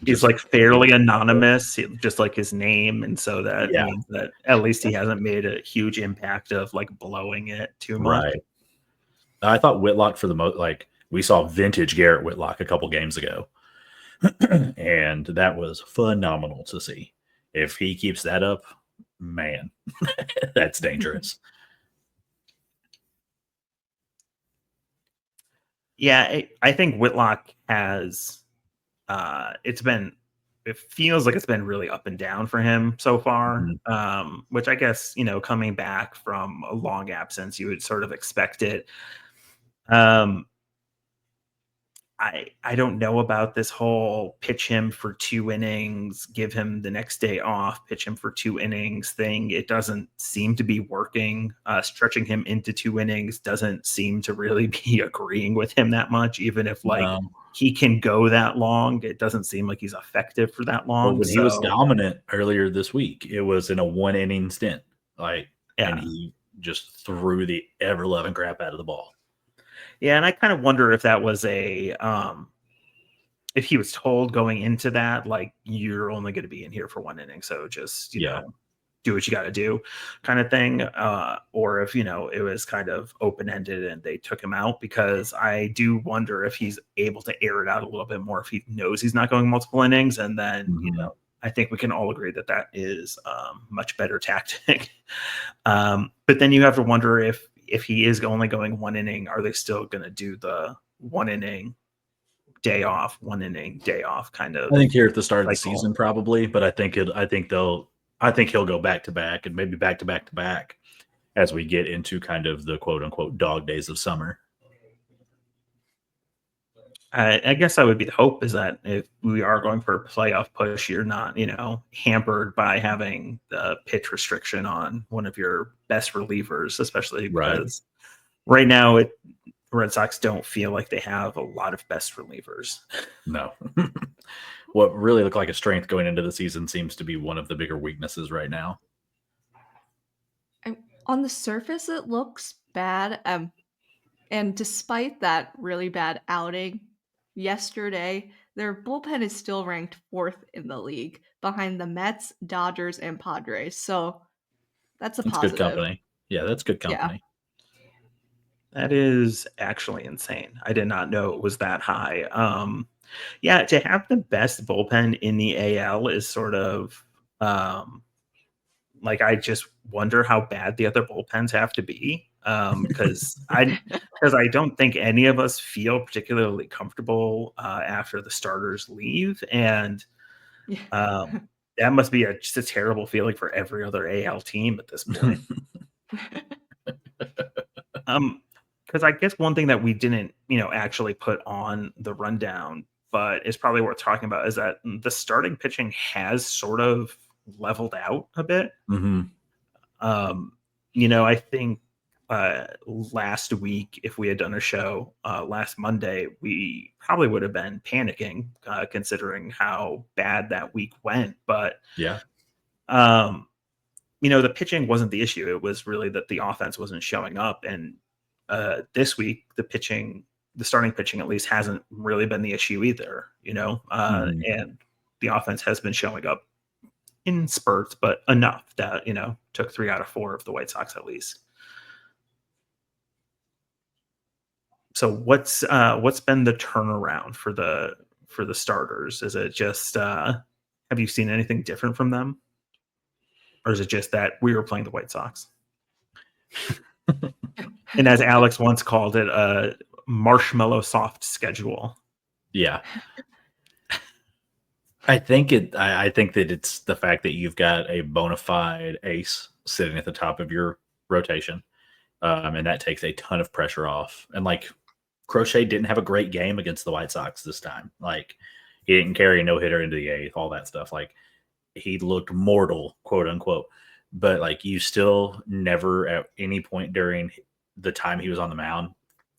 He's like fairly anonymous, just like his name, and so that means that at least he hasn't made a huge impact of like blowing it too much. Right. I thought Whitlock for the most, we saw vintage Garrett Whitlock a couple games ago, and that was phenomenal to see. If he keeps that up, man, that's dangerous. Yeah, I think Whitlock has. It feels like it's been really up and down for him so far. Which I guess coming back from a long absence, you would sort of expect it. I don't know about this whole pitch him for 2 innings, give him the next day off, pitch him for 2 innings thing. It doesn't seem to be working. Stretching him into 2 innings doesn't seem to really be agreeing with him that much, even if he can go that long. It doesn't seem like he's effective for that long. Well, when he was dominant earlier this week, it was in a 1 inning stint. And he just threw the ever-loving crap out of the ball. Yeah, and I kind of wonder if that was if he was told going into that, like, you're only going to be in here for 1 inning, so just do what you got to do, kind of thing, or if it was kind of open-ended and they took him out, because I do wonder if he's able to air it out a little bit more if he knows he's not going multiple innings, and then I think we can all agree that that is much better tactic. But then you have to wonder if he is only going 1 inning, are they still going to do the 1 inning day off, 1 inning day off kind of? I think here at the start of the season, probably, but I think he'll go back to back and maybe back to back to back as we get into kind of the quote unquote dog days of summer. I guess that would be the hope, is that if we are going for a playoff push, you're not, hampered by having the pitch restriction on one of your best relievers, especially because right now Red Sox don't feel like they have a lot of best relievers. No. What really looked like a strength going into the season seems to be one of the bigger weaknesses right now. On the surface, it looks bad. And despite that really bad outing yesterday, their bullpen is still ranked 4th in the league, behind the Mets, Dodgers, and Padres. So that's a positive. Good company. Yeah, that's good company. Yeah. That is actually insane. I did not know it was that high. To have the best bullpen in the AL is sort of I just wonder how bad the other bullpens have to be, because I don't think any of us feel particularly comfortable after the starters leave, and that must be just a terrible feeling for every other AL team at this point. Because I guess one thing that we didn't actually put on the rundown, but is probably worth talking about, is that the starting pitching has sort of leveled out a bit. I think last week, if we had done a show last Monday, we probably would have been panicking, considering how bad that week went. But the pitching wasn't the issue. It was really that the offense wasn't showing up. And this week, the starting pitching at least hasn't really been the issue either, and the offense has been showing up in spurts, but enough that, took 3 out of 4 of the White Sox at least. So what's been the turnaround for the starters? Is it just, have you seen anything different from them? Or is it just that we were playing the White Sox? And as Alex once called it, a marshmallow soft schedule. Yeah. I think that it's the fact that you've got a bona fide ace sitting at the top of your rotation. And that takes a ton of pressure off. And Crochet didn't have a great game against the White Sox this time. He didn't carry a no-hitter into the 8th, all that stuff. He looked mortal, quote unquote. But you still never at any point during the time he was on the mound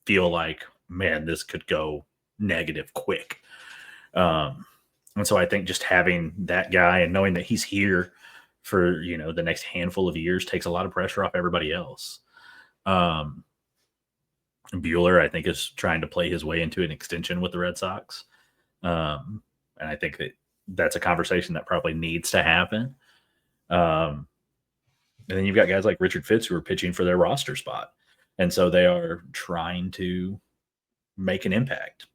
feel like, man, this could go negative quick. And so I think just having that guy and knowing that he's here for, the next handful of years takes a lot of pressure off everybody else. Buehler, I think, is trying to play his way into an extension with the Red Sox. And I think that's a conversation that probably needs to happen. And then you've got guys like Richard Fitz who are pitching for their roster spot. And so they are trying to make an impact.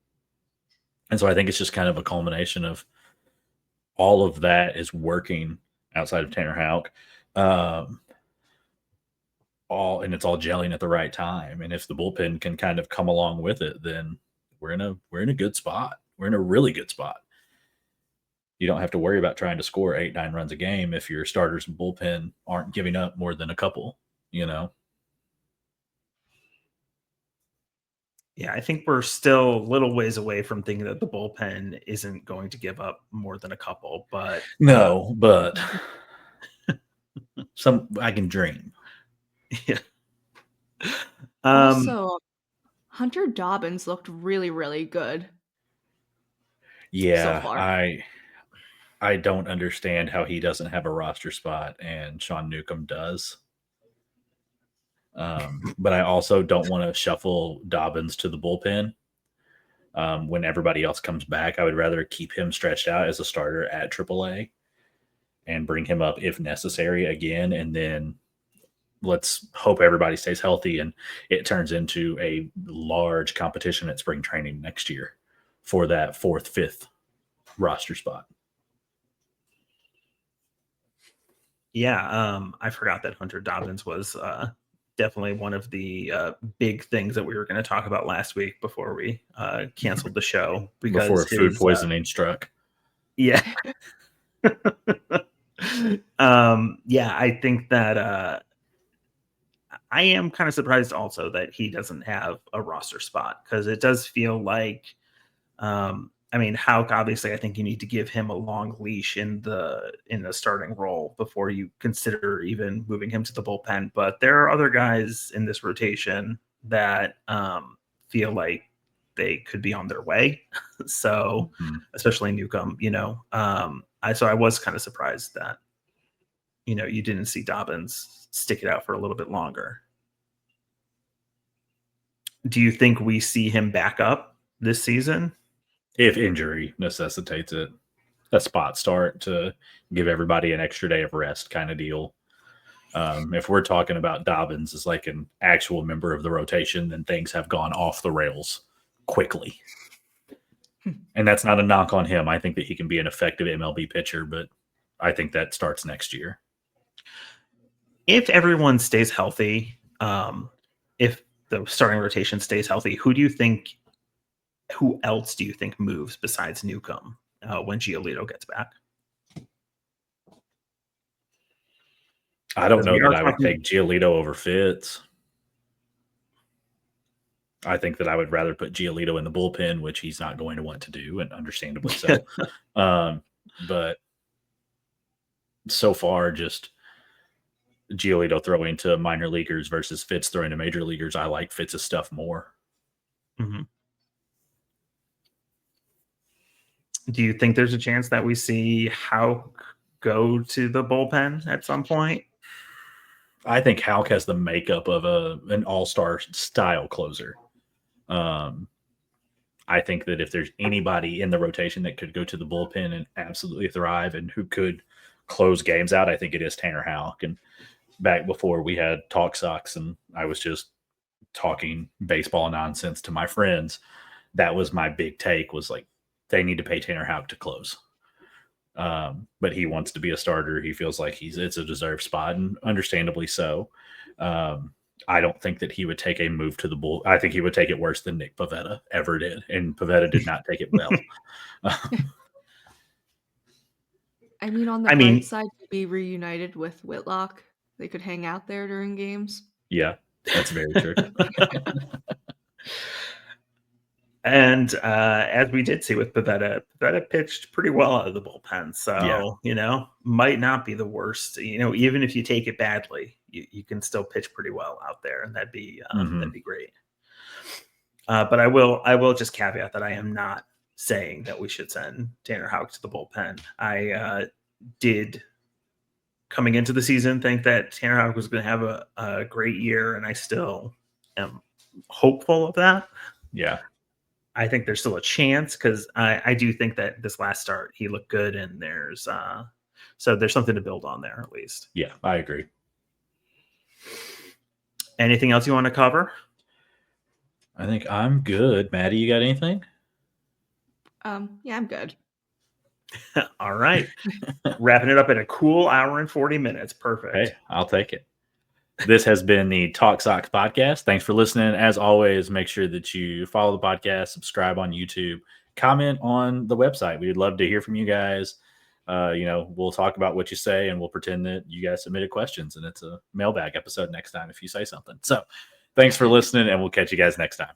And so I think it's just kind of a culmination of all of that is working outside of Tanner Houck. And it's all gelling at the right time. And if the bullpen can kind of come along with it, then we're in a good spot. We're in a really good spot. You don't have to worry about trying to score 8-9 runs a game if your starters and bullpen aren't giving up more than a couple, you know? Yeah, I think we're still a little ways away from thinking that the bullpen isn't going to give up more than a couple, but No, but I can dream. yeah. Also, Hunter Dobbins looked really, really good. Yeah, so far. I don't understand how he doesn't have a roster spot and Sean Newcomb does. But I also don't want to shuffle Dobbins to the bullpen. When everybody else comes back, I would rather keep him stretched out as a starter at AAA and bring him up if necessary again. And then let's hope everybody stays healthy and it turns into a large competition at spring training next year for that 4th, 5th roster spot. Yeah, I forgot that Hunter Dobbins was definitely one of the big things that we were going to talk about last week before we canceled the show because before food poisoning struck. Yeah. Yeah, I think that I am kind of surprised also that he doesn't have a roster spot because it does feel like I mean, Houck, obviously, I think you need to give him a long leash in the starting role before you consider even moving him to the bullpen. But there are other guys in this rotation that feel like they could be on their way. So, especially Newcomb, I was kind of surprised that you didn't see Dobbins stick it out for a little bit longer. Do you think we see him back up this season? If injury necessitates it, a spot start to give everybody an extra day of rest kind of deal. If we're talking about Dobbins as like an actual member of the rotation, then things have gone off the rails quickly. And that's not a knock on him. I think that he can be an effective MLB pitcher, but I think that starts next year. If everyone stays healthy, if the starting rotation stays healthy, who else do you think moves besides Newcomb when Giolito gets back? I don't know that I would take Giolito over Fitz. I think that I would rather put Giolito in the bullpen, which he's not going to want to do, and understandably so. But so far, just Giolito throwing to minor leaguers versus Fitz throwing to major leaguers, I like Fitz's stuff more. Mm-hmm. Do you think there's a chance that we see Houck go to the bullpen at some point? I think Houck has the makeup of an all-star style closer. I think that if there's anybody in the rotation that could go to the bullpen and absolutely thrive and who could close games out, I think it is Tanner Houck. And back before we had Talk Sox and I was just talking baseball nonsense to my friends, that was my big take, was like, they need to pay Tanner Houck to close. But he wants to be a starter. He feels like it's a deserved spot, and understandably so. I don't think that he would take a move to the bull. I think he would take it worse than Nick Pivetta ever did, and Pivetta did not take it well. I mean, on the bright side, to be reunited with Whitlock, they could hang out there during games. Yeah, that's very true. And as we did see with Pivetta pitched pretty well out of the bullpen. So, might not be the worst. Even if you take it badly, you can still pitch pretty well out there, and that'd be great. But I will just caveat that I am not saying that we should send Tanner Houck to the bullpen. I did, coming into the season, think that Tanner Houck was going to have a great year, and I still am hopeful of that. Yeah. I think there's still a chance because I do think that this last start he looked good, and there's something to build on there at least. Yeah, I agree. Anything else you want to cover? I think I'm good. Maddie, you got anything? Yeah, I'm good. All right. Wrapping it up in a cool hour and 40 minutes. Perfect. Hey, I'll take it. This has been the Talk Sox podcast. Thanks for listening. As always, make sure that you follow the podcast, subscribe on YouTube, comment on the website. We'd love to hear from you guys. We'll talk about what you say, and we'll pretend that you guys submitted questions, and it's a mailbag episode next time if you say something. So thanks for listening, and we'll catch you guys next time.